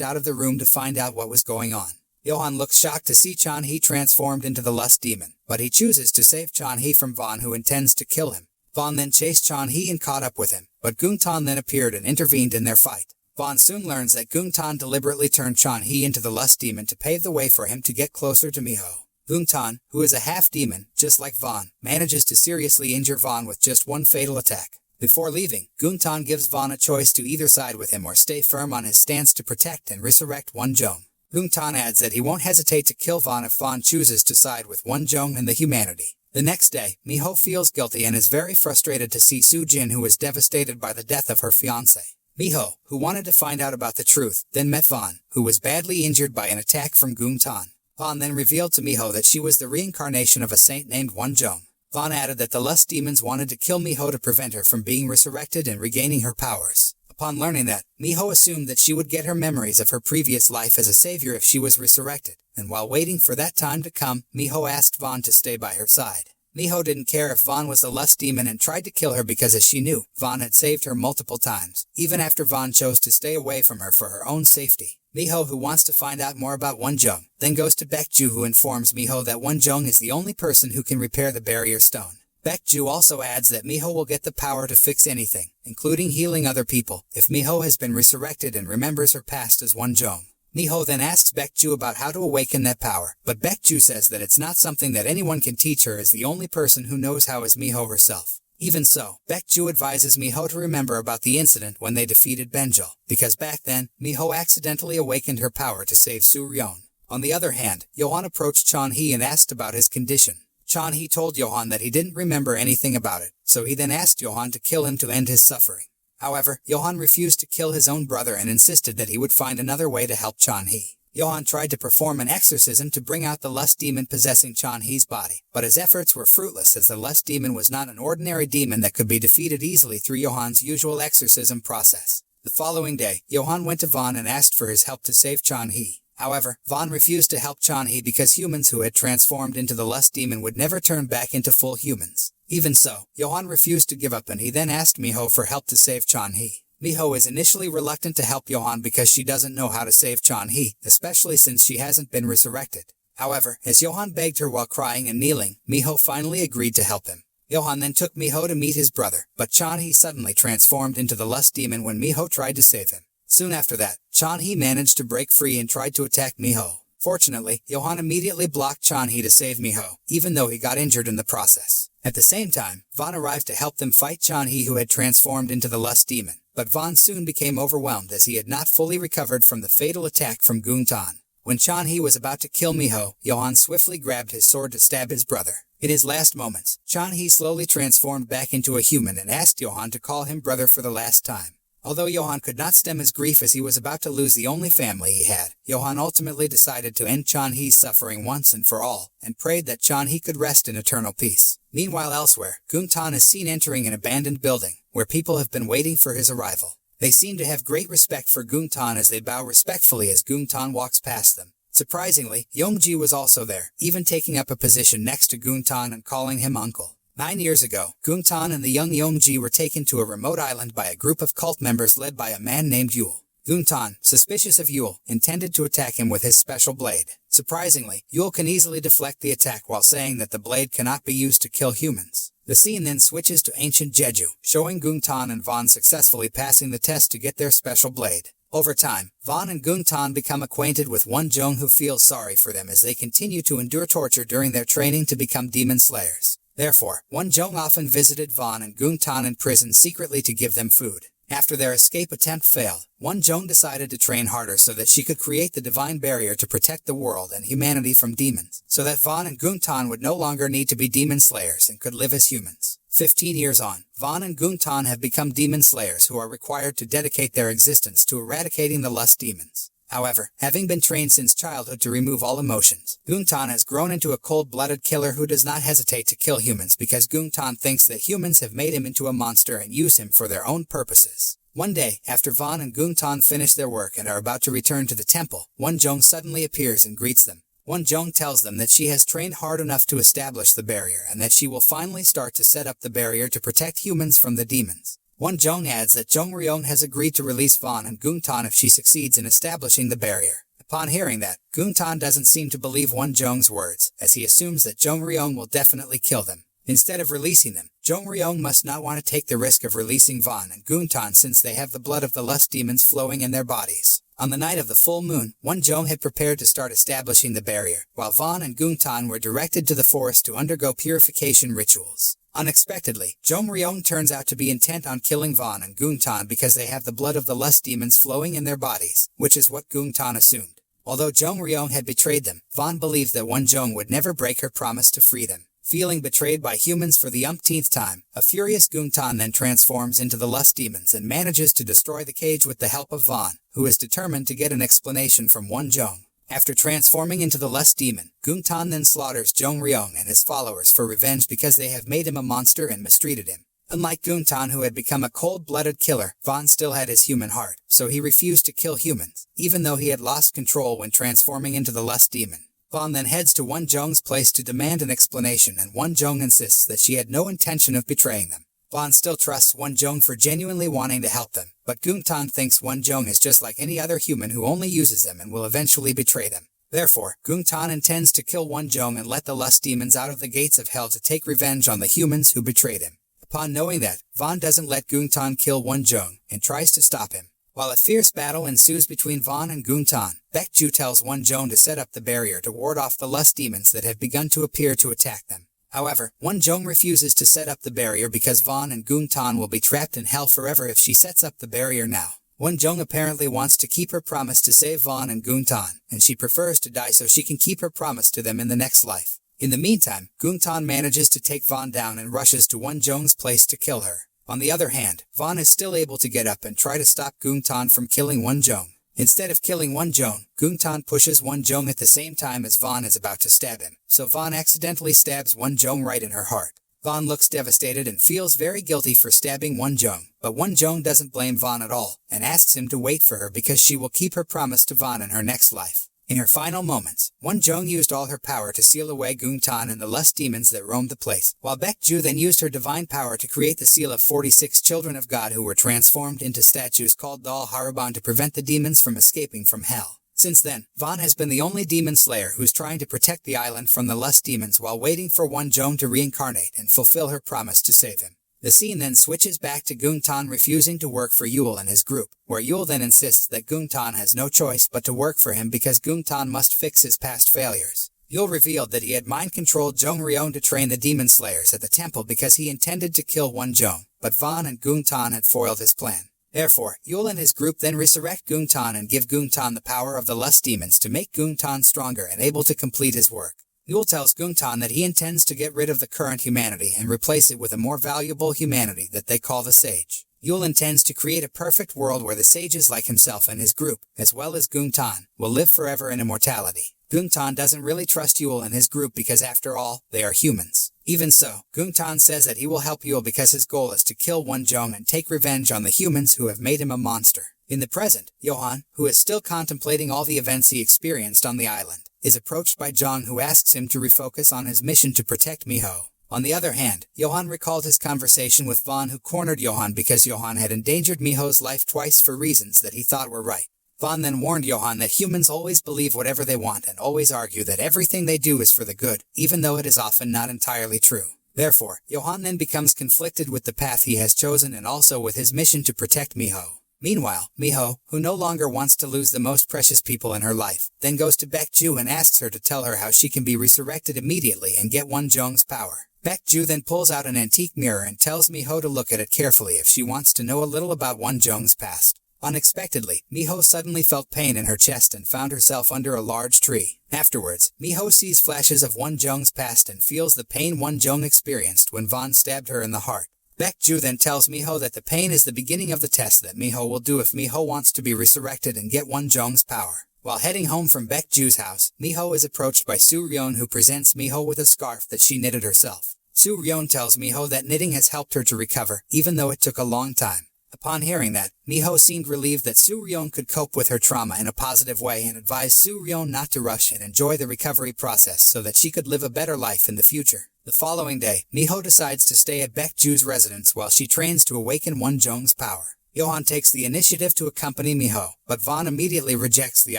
out of the room to find out what was going on. Johan looks shocked to see Chan-hee transformed into the lust demon, but he chooses to save Chan-hee from Vaughn, who intends to kill him. Vaughn then chased Chan-hee and caught up with him, but Gung-tan then appeared and intervened in their fight. Vaughn soon learns that Gung-tan deliberately turned Chan-hee into the lust demon to pave the way for him to get closer to Miho. Gung-tan, who is a half-demon, just like Vaughn, manages to seriously injure Vaughn with just one fatal attack. Before leaving, Gung-tan gives Vaughn a choice to either side with him or stay firm on his stance to protect and resurrect Won-jung. Gung-tan adds that he won't hesitate to kill Vaughn if Vaughn chooses to side with Won-jung and the humanity. The next day, Miho feels guilty and is very frustrated to see Soo-jin, who is devastated by the death of her fiancé. Miho, who wanted to find out about the truth, then met Vaughn, who was badly injured by an attack from Gung-tan. Vaughn then revealed to Miho that she was the reincarnation of a saint named Won-jung. Vaughn added that the lust demons wanted to kill Miho to prevent her from being resurrected and regaining her powers. Upon learning that, Miho assumed that she would get her memories of her previous life as a savior if she was resurrected, and while waiting for that time to come, Miho asked Vaughn to stay by her side. Miho didn't care if Vaughn was a lust demon and tried to kill her because, as she knew, Vaughn had saved her multiple times, even after Vaughn chose to stay away from her for her own safety. Miho, who wants to find out more about Won-jung, then goes to Baekju, who informs Miho that Won-jung is the only person who can repair the barrier stone. Baekju also adds that Miho will get the power to fix anything, including healing other people, if Miho has been resurrected and remembers her past as Won-jung. Miho then asks Baekju about how to awaken that power, but Baekju says that it's not something that anyone can teach her, as the only person who knows how is Miho herself. Even so, Baekju advises Miho to remember about the incident when they defeated Benjol, because back then, Miho accidentally awakened her power to save Soo-ryun. On the other hand, Johan approached Chan-hee and asked about his condition. Chan-hee told Johan that he didn't remember anything about it, so he then asked Johan to kill him to end his suffering. However, Johan refused to kill his own brother and insisted that he would find another way to help Chan-hee. Johan tried to perform an exorcism to bring out the lust demon possessing Chan-hee's body, but his efforts were fruitless, as the lust demon was not an ordinary demon that could be defeated easily through Johan's usual exorcism process. The following day, Johan went to Vaughn and asked for his help to save Chan-hee. However, Vaughn refused to help Chan-hee because humans who had transformed into the lust demon would never turn back into full humans. Even so, Johan refused to give up, and he then asked Miho for help to save Chan-hee. Miho is initially reluctant to help Johan because she doesn't know how to save Chan-hee, especially since she hasn't been resurrected. However, as Johan begged her while crying and kneeling, Miho finally agreed to help him. Johan then took Miho to meet his brother, but Chan-hee suddenly transformed into the lust demon when Miho tried to save him. Soon after that, Chan-hee managed to break free and tried to attack Miho. Fortunately, Johan immediately blocked Chan-hee to save Miho, even though he got injured in the process. At the same time, Vaughn arrived to help them fight Chan-hee, who had transformed into the lust demon, but Vaughn soon became overwhelmed as he had not fully recovered from the fatal attack from Gung-tan. When Chan-hee was about to kill Miho, Johan swiftly grabbed his sword to stab his brother. In his last moments, Chan-hee slowly transformed back into a human and asked Johan to call him brother for the last time. Although Johan could not stem his grief as he was about to lose the only family he had, Johan ultimately decided to end Chan-hee's suffering once and for all, and prayed that Chan-hee could rest in eternal peace. Meanwhile elsewhere, Gung-tan is seen entering an abandoned building, where people have been waiting for his arrival. They seem to have great respect for Gung-tan as they bow respectfully as Gung-tan walks past them. Surprisingly, Yongji was also there, even taking up a position next to Gung-tan and calling him uncle. 9 years ago, Gung-tan and the young Yongji were taken to a remote island by a group of cult members led by a man named Yule. Gung-tan, suspicious of Yule, intended to attack him with his special blade. Surprisingly, Yule can easily deflect the attack while saying that the blade cannot be used to kill humans. The scene then switches to ancient Jeju, showing Gung-tan and Vaughn successfully passing the test to get their special blade. Over time, Vaughn and Gung-tan become acquainted with Won-jung, who feels sorry for them as they continue to endure torture during their training to become demon slayers. Therefore, Won-jung often visited Vaughn and Gung-tan in prison secretly to give them food. After their escape attempt failed, Won-jung decided to train harder so that she could create the divine barrier to protect the world and humanity from demons, so that Vaughn and Gung-tan would no longer need to be demon slayers and could live as humans. 15 years on, Vaughn and Gung-tan have become demon slayers who are required to dedicate their existence to eradicating the lust demons. However, having been trained since childhood to remove all emotions, Gung-tan has grown into a cold-blooded killer who does not hesitate to kill humans because Gung-tan thinks that humans have made him into a monster and use him for their own purposes. One day, after Vaughn and Gung-tan finish their work and are about to return to the temple, Won-jung suddenly appears and greets them. Won-jung tells them that she has trained hard enough to establish the barrier and that she will finally start to set up the barrier to protect humans from the demons. Won-jung adds that Jung Ryong has agreed to release Vaughn and Gung-tan if she succeeds in establishing the barrier. Upon hearing that, Gung-tan doesn't seem to believe Won-jung's words, as he assumes that Jung Ryong will definitely kill them. Instead of releasing them, Jung Ryong must not want to take the risk of releasing Vaughn and Gung-tan since they have the blood of the lust demons flowing in their bodies. On the night of the full moon, Won-jung had prepared to start establishing the barrier, while Vaughn and Gung-tan were directed to the forest to undergo purification rituals. Unexpectedly, Jung Ryong turns out to be intent on killing Vaughn and Gung-tan because they have the blood of the lust demons flowing in their bodies, which is what Gung-tan assumed. Although Jung Ryong had betrayed them, Vaughn believed that Won-jung would never break her promise to free them. Feeling betrayed by humans for the umpteenth time, a furious Gung-tan then transforms into the lust demons and manages to destroy the cage with the help of Vaughn, who is determined to get an explanation from Won-jung. After transforming into the lust demon, Gung-tan then slaughters Jung Ryong and his followers for revenge because they have made him a monster and mistreated him. Unlike Gung-tan, who had become a cold-blooded killer, Vaughn still had his human heart, so he refused to kill humans, even though he had lost control when transforming into the lust demon. Vaughn then heads to Won-jung's place to demand an explanation, and Won-jung insists that she had no intention of betraying them. Vaughn still trusts Won-jung for genuinely wanting to help them, but Gung-tan thinks Won-jung is just like any other human who only uses them and will eventually betray them. Therefore, Gung-tan intends to kill Won-jung and let the lust demons out of the gates of hell to take revenge on the humans who betrayed him. Upon knowing that, Vaughn doesn't let Gung-tan kill Won-jung and tries to stop him. While a fierce battle ensues between Vaughn and Gung-tan, Baekju tells Won-jung to set up the barrier to ward off the lust demons that have begun to appear to attack them. However, Won-jung refuses to set up the barrier because Vaughn and Gung-tan will be trapped in hell forever if she sets up the barrier now. Won-jung apparently wants to keep her promise to save Vaughn and Gung-tan, and she prefers to die so she can keep her promise to them in the next life. In the meantime, Gung-tan manages to take Vaughn down and rushes to Won-jung's place to kill her. On the other hand, Vaughn is still able to get up and try to stop Gung-tan from killing Won-jung. Instead of killing Won-jung, Gung-tan pushes Won-jung at the same time as Vaughn is about to stab him, so Vaughn accidentally stabs Won-jung right in her heart. Vaughn looks devastated and feels very guilty for stabbing Won-jung, but Won-jung doesn't blame Vaughn at all, and asks him to wait for her because she will keep her promise to Vaughn in her next life. In her final moments, Won-jung used all her power to seal away Gung-tan and the lust demons that roamed the place, while Baekju then used her divine power to create the seal of 46 children of God who were transformed into statues called Dal Haraban to prevent the demons from escaping from hell. Since then, Vaughn has been the only demon slayer who's trying to protect the island from the lust demons while waiting for Won-jung to reincarnate and fulfill her promise to save him. The scene then switches back to Gung-tan refusing to work for Yul and his group, where Yul then insists that Gung-tan has no choice but to work for him because Gung-tan must fix his past failures. Yul revealed that he had mind-controlled Jung Ryong to train the demon slayers at the temple because he intended to kill Won-jung, but Vaughn and Gung-tan had foiled his plan. Therefore, Yul and his group then resurrect Gung-tan and give Gung-tan the power of the lust demons to make Gung-tan stronger and able to complete his work. Yul tells Gung-tan that he intends to get rid of the current humanity and replace it with a more valuable humanity that they call the Sage. Yul intends to create a perfect world where the sages like himself and his group, as well as Gung-tan, will live forever in immortality. Gung-tan doesn't really trust Yul and his group because after all, they are humans. Even so, Gung-tan says that he will help Yul because his goal is to kill Won-jung and take revenge on the humans who have made him a monster. In the present, Johan, who is still contemplating all the events he experienced on the island, is approached by Jong, who asks him to refocus on his mission to protect Miho. On the other hand, Johan recalled his conversation with Vaughn, who cornered Johan because Johan had endangered Miho's life twice for reasons that he thought were right. Vaughn then warned Johan that humans always believe whatever they want and always argue that everything they do is for the good, even though it is often not entirely true. Therefore, Johan then becomes conflicted with the path he has chosen and also with his mission to protect Miho. Meanwhile, Miho, who no longer wants to lose the most precious people in her life, then goes to Baekju and asks her to tell her how she can be resurrected immediately and get Won-jung's power. Baekju then pulls out an antique mirror and tells Miho to look at it carefully if she wants to know a little about Won-jung's past. Unexpectedly, Miho suddenly felt pain in her chest and found herself under a large tree. Afterwards, Miho sees flashes of Won-jung's past and feels the pain Won-jung experienced when Vaughn stabbed her in the heart. Baekju then tells Miho that the pain is the beginning of the test that Miho will do if Miho wants to be resurrected and get Won-jung's power. While heading home from Baekju's house, Miho is approached by Su-ryeon, who presents Miho with a scarf that she knitted herself. Su-ryeon tells Miho that knitting has helped her to recover, even though it took a long time. Upon hearing that, Miho seemed relieved that Suryeon could cope with her trauma in a positive way and advised Suryeon not to rush and enjoy the recovery process so that she could live a better life in the future. The following day, Miho decides to stay at Baekju's residence while she trains to awaken Wonjong's power. Johan takes the initiative to accompany Miho, but Vaughn immediately rejects the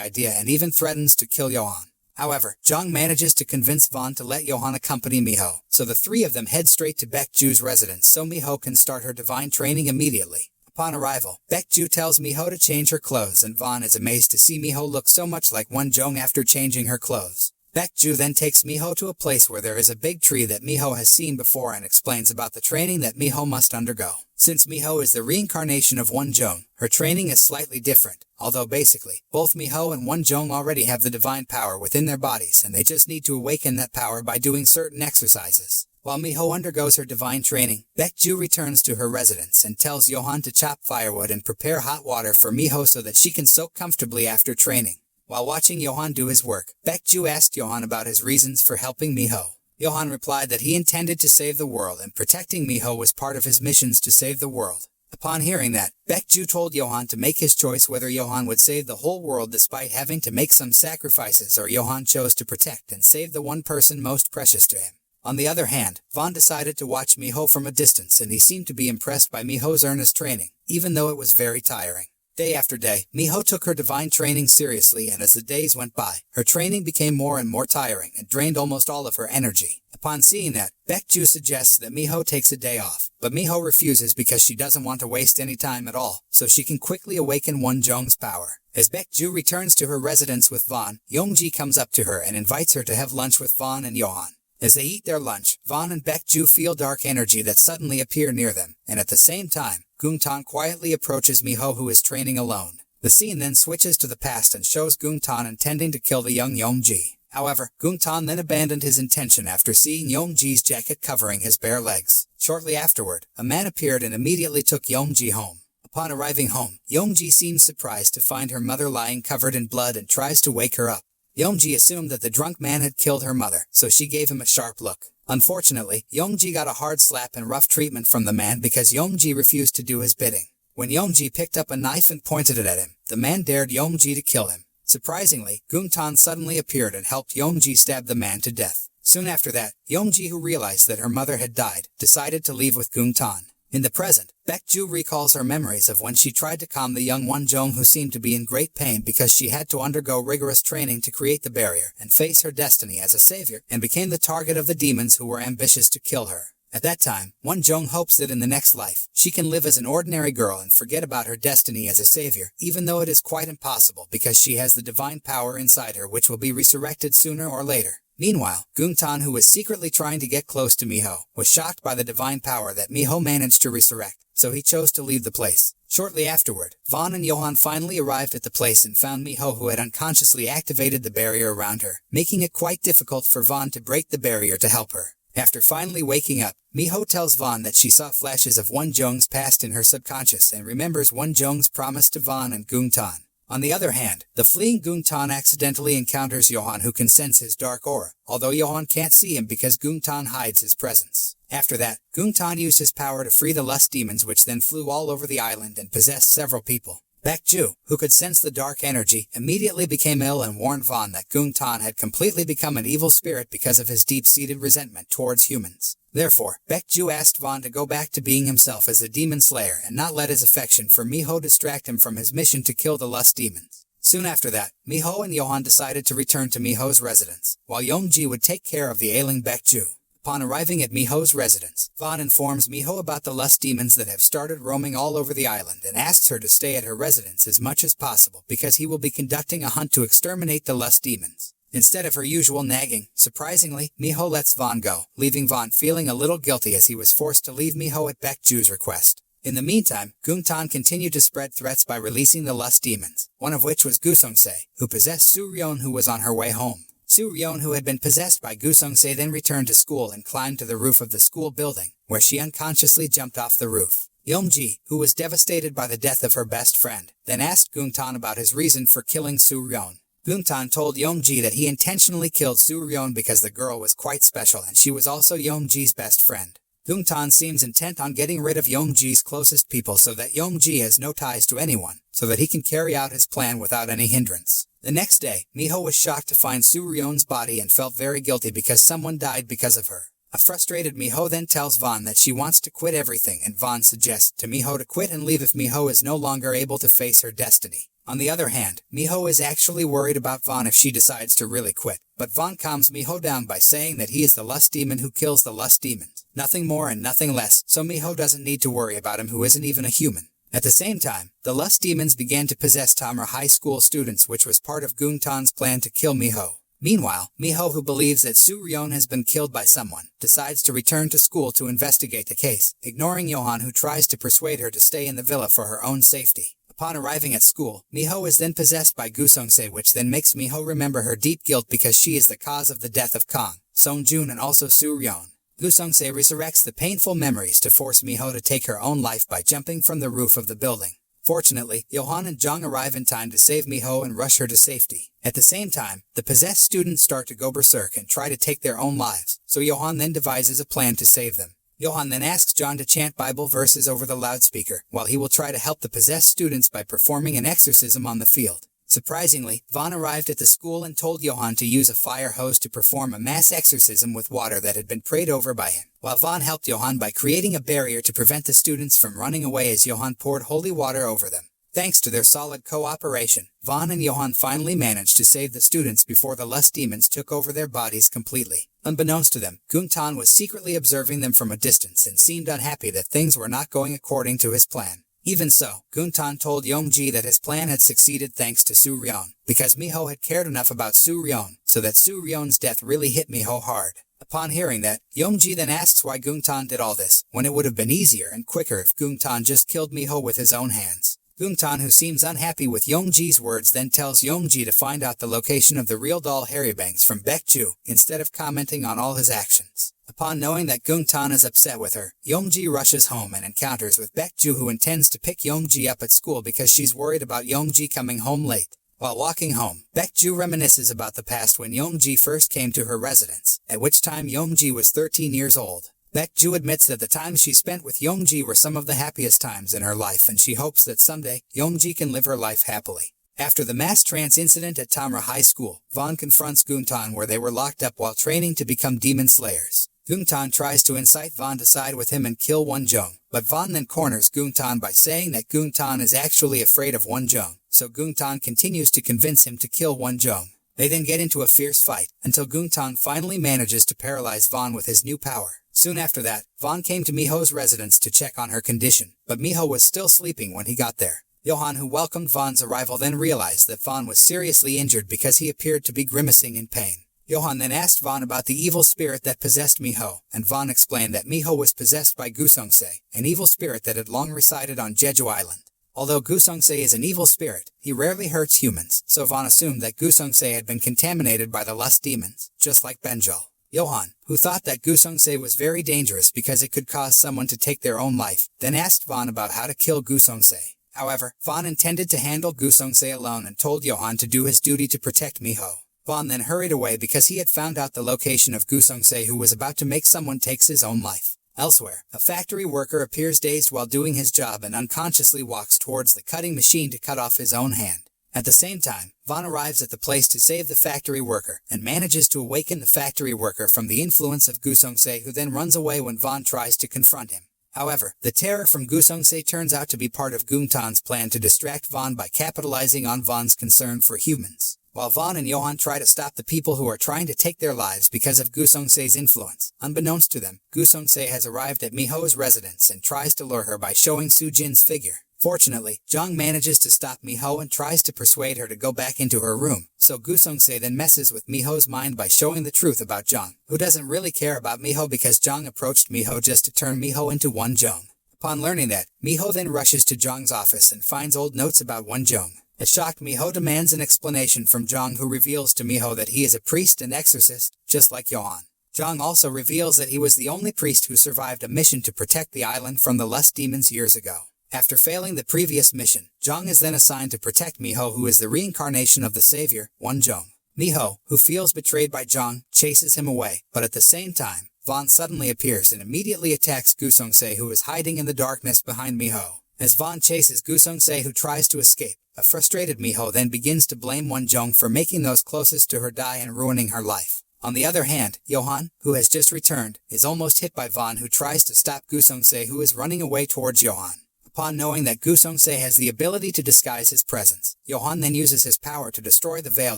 idea and even threatens to kill Johan. However, Jung manages to convince Vaughn to let Johan accompany Miho, so the three of them head straight to Baekju's residence so Miho can start her divine training immediately. Upon arrival, Baekju tells Miho to change her clothes and Vaughn is amazed to see Miho look so much like Wonjong after changing her clothes. Baekju then takes Miho to a place where there is a big tree that Miho has seen before and explains about the training that Miho must undergo. Since Miho is the reincarnation of Wonjong, her training is slightly different, although basically, both Miho and Wonjong already have the divine power within their bodies and they just need to awaken that power by doing certain exercises. While Miho undergoes her divine training, Baekju returns to her residence and tells Johan to chop firewood and prepare hot water for Miho so that she can soak comfortably after training. While watching Johan do his work, Baekju asked Johan about his reasons for helping Miho. Johan replied that he intended to save the world and protecting Miho was part of his missions to save the world. Upon hearing that, Baekju told Johan to make his choice whether Johan would save the whole world despite having to make some sacrifices or Johan chose to protect and save the one person most precious to him. On the other hand, Vaughn decided to watch Miho from a distance and he seemed to be impressed by Miho's earnest training, even though it was very tiring. Day after day, Miho took her divine training seriously and as the days went by, her training became more and more tiring and drained almost all of her energy. Upon seeing that, Baekju suggests that Miho takes a day off, but Miho refuses because she doesn't want to waste any time at all, so she can quickly awaken Wonjong's power. As Baekju returns to her residence with Vaughn, Yongji comes up to her and invites her to have lunch with Vaughn and Johan. As they eat their lunch, Vaughn and Baekju feel dark energy that suddenly appear near them, and at the same time, Gungtan quietly approaches Miho who is training alone. The scene then switches to the past and shows Gungtan intending to kill the young Yongji. However, Gungtan then abandoned his intention after seeing Yongji's jacket covering his bare legs. Shortly afterward, a man appeared and immediately took Yongji home. Upon arriving home, Yongji seems surprised to find her mother lying covered in blood and tries to wake her up. Yongji assumed that the drunk man had killed her mother, so she gave him a sharp look. Unfortunately, Yongji got a hard slap and rough treatment from the man because Yongji refused to do his bidding. When Yongji picked up a knife and pointed it at him, the man dared Yongji to kill him. Surprisingly, Gungtan suddenly appeared and helped Yongji stab the man to death. Soon after that, Yongji, who realized that her mother had died, decided to leave with Gungtan. In the present, Baekju recalls her memories of when she tried to calm the young Wonjong who seemed to be in great pain because she had to undergo rigorous training to create the barrier and face her destiny as a savior and became the target of the demons who were ambitious to kill her. At that time, Wonjong hopes that in the next life, she can live as an ordinary girl and forget about her destiny as a savior, even though it is quite impossible because she has the divine power inside her which will be resurrected sooner or later. Meanwhile, Gungtan, who was secretly trying to get close to Miho, was shocked by the divine power that Miho managed to resurrect, so he chose to leave the place. Shortly afterward, Vaughn and Johan finally arrived at the place and found Miho who had unconsciously activated the barrier around her, making it quite difficult for Vaughn to break the barrier to help her. After finally waking up, Miho tells Vaughn that she saw flashes of Wonjong's past in her subconscious and remembers Wonjong's promise to Vaughn and Gungtan. On the other hand, the fleeing Gungtan accidentally encounters Johan who can sense his dark aura, although Johan can't see him because Gungtan hides his presence. After that, Gungtan used his power to free the lust demons which then flew all over the island and possessed several people. Baekju, who could sense the dark energy, immediately became ill and warned Vaughn that Gungtan had completely become an evil spirit because of his deep-seated resentment towards humans. Therefore, Baekju asked Vaughn to go back to being himself as a demon slayer and not let his affection for Miho distract him from his mission to kill the lust demons. Soon after that, Miho and Johan decided to return to Miho's residence, while Yongji would take care of the ailing Baekju. Upon arriving at Miho's residence, Vaughn informs Miho about the lust demons that have started roaming all over the island and asks her to stay at her residence as much as possible because he will be conducting a hunt to exterminate the lust demons. Instead of her usual nagging, surprisingly, Miho lets Vaughn go, leaving Vaughn feeling a little guilty as he was forced to leave Miho at Baekju's request. In the meantime, Gungtan continued to spread threats by releasing the lust demons, one of which was Gusongse, who possessed Suryeon who was on her way home. Suryeon, who had been possessed by Gusongse, then returned to school and climbed to the roof of the school building, where she unconsciously jumped off the roof. Yongji, who was devastated by the death of her best friend, then asked Gungtan about his reason for killing Suryeon. Gungtan told Yongji that he intentionally killed Suryeon because the girl was quite special and she was also Yongji's best friend. Gungtan seems intent on getting rid of Yongji's closest people so that Yongji has no ties to anyone, so that he can carry out his plan without any hindrance. The next day, Miho was shocked to find Su-ryon's body and felt very guilty because someone died because of her. A frustrated Miho then tells Vaughn that she wants to quit everything, and Vaughn suggests to Miho to quit and leave if Miho is no longer able to face her destiny. On the other hand, Miho is actually worried about Vaughn if she decides to really quit, but Vaughn calms Miho down by saying that he is the lust demon who kills the lust demons. Nothing more and nothing less, so Miho doesn't need to worry about him who isn't even a human. At the same time, the lust demons began to possess Tamra High School students, which was part of Gungtan's plan to kill Miho. Meanwhile, Miho, who believes that Su-ryon has been killed by someone, decides to return to school to investigate the case, ignoring Johan, who tries to persuade her to stay in the villa for her own safety. Upon arriving at school, Miho is then possessed by Gusongse, which then makes Miho remember her deep guilt because she is the cause of the death of Kang, Songjun and also Su-ryon. Gusongse resurrects the painful memories to force Miho to take her own life by jumping from the roof of the building. Fortunately, Johan and Jong arrive in time to save Miho and rush her to safety. At the same time, the possessed students start to go berserk and try to take their own lives, so Johan then devises a plan to save them. Johan then asks John to chant Bible verses over the loudspeaker, while he will try to help the possessed students by performing an exorcism on the field. Surprisingly, Vaughn arrived at the school and told Johan to use a fire hose to perform a mass exorcism with water that had been prayed over by him, while Vaughn helped Johan by creating a barrier to prevent the students from running away as Johan poured holy water over them. Thanks to their solid cooperation, Vaughn and Johan finally managed to save the students before the lust demons took over their bodies completely. Unbeknownst to them, Gungtan was secretly observing them from a distance and seemed unhappy that things were not going according to his plan. Even so, Gungtan told Yongji that his plan had succeeded thanks to Su-ryon, because Miho had cared enough about Su-ryon, so that Su-ryon's death really hit Miho hard. Upon hearing that, Yongji then asks why Gungtan did all this, when it would have been easier and quicker if Gungtan just killed Miho with his own hands. Gungtan, who seems unhappy with Yongji's words, then tells Yongji to find out the location of the real doll Harrybanks from Baekju, instead of commenting on all his actions. Upon knowing that Gungtan is upset with her, Yongji rushes home and encounters with Baekju, who intends to pick Yongji up at school because she's worried about Yongji coming home late. While walking home, Baekju reminisces about the past when Yongji first came to her residence, at which time Yongji was 13 years old. Baekju admits that the times she spent with Yongji were some of the happiest times in her life, and she hopes that someday, Yongji can live her life happily. After the mass trance incident at Tamra High School, Vaughn confronts Gungtan where they were locked up while training to become demon slayers. Gungtan tries to incite Vaughn to side with him and kill Wonjong, but Vaughn then corners Gungtan by saying that Gungtan is actually afraid of Wonjong, so Gungtan continues to convince him to kill Wonjong. They then get into a fierce fight, until Gungtan finally manages to paralyze Vaughn with his new power. Soon after that, Vaughn came to Miho's residence to check on her condition, but Miho was still sleeping when he got there. Johan, who welcomed Vaughn's arrival, then realized that Vaughn was seriously injured because he appeared to be grimacing in pain. Johan then asked Vaughn about the evil spirit that possessed Miho, and Vaughn explained that Miho was possessed by Gusongse, an evil spirit that had long resided on Jeju Island. Although Gusongse is an evil spirit, he rarely hurts humans, so Vaughn assumed that Gusongse had been contaminated by the lust demons, just like Benjol. Johan, who thought that Gusongse was very dangerous because it could cause someone to take their own life, then asked Vaughn about how to kill Gusongse. However, Vaughn intended to handle Gusongse alone and told Johan to do his duty to protect Miho. Vaughn then hurried away because he had found out the location of Gusongse, who was about to make someone take his own life. Elsewhere, a factory worker appears dazed while doing his job and unconsciously walks towards the cutting machine to cut off his own hand. At the same time, Vaughn arrives at the place to save the factory worker and manages to awaken the factory worker from the influence of Gusongse, who then runs away when Vaughn tries to confront him. However, the terror from Gusongse turns out to be part of Gungtan's plan to distract Vaughn by capitalizing on Vaughn's concern for humans. While Vaughn and Johan try to stop the people who are trying to take their lives because of Gusongse's influence, unbeknownst to them, Gusongse has arrived at Miho's residence and tries to lure her by showing Sujin's figure. Fortunately, Jong manages to stop Miho and tries to persuade her to go back into her room, so Gusongse then messes with Miho's mind by showing the truth about Jong, who doesn't really care about Miho because Jong approached Miho just to turn Miho into Wonjong. Upon learning that, Miho then rushes to Jong's office and finds old notes about Wonjong. A shocked Miho demands an explanation from Jong, who reveals to Miho that he is a priest and exorcist, just like Johan. Jong also reveals that he was the only priest who survived a mission to protect the island from the lust demons years ago. After failing the previous mission, Jong is then assigned to protect Miho, who is the reincarnation of the savior, Wonjong. Miho, who feels betrayed by Jong, chases him away, but at the same time, Vaughn suddenly appears and immediately attacks Gusongse, who is hiding in the darkness behind Miho. As Vaughn chases Gusongse, who tries to escape, a frustrated Miho then begins to blame Wonjong for making those closest to her die and ruining her life. On the other hand, Johan, who has just returned, is almost hit by Vaughn, who tries to stop Gusongse, who is running away towards Johan. Upon knowing that Gusongse has the ability to disguise his presence, Johan then uses his power to destroy the veil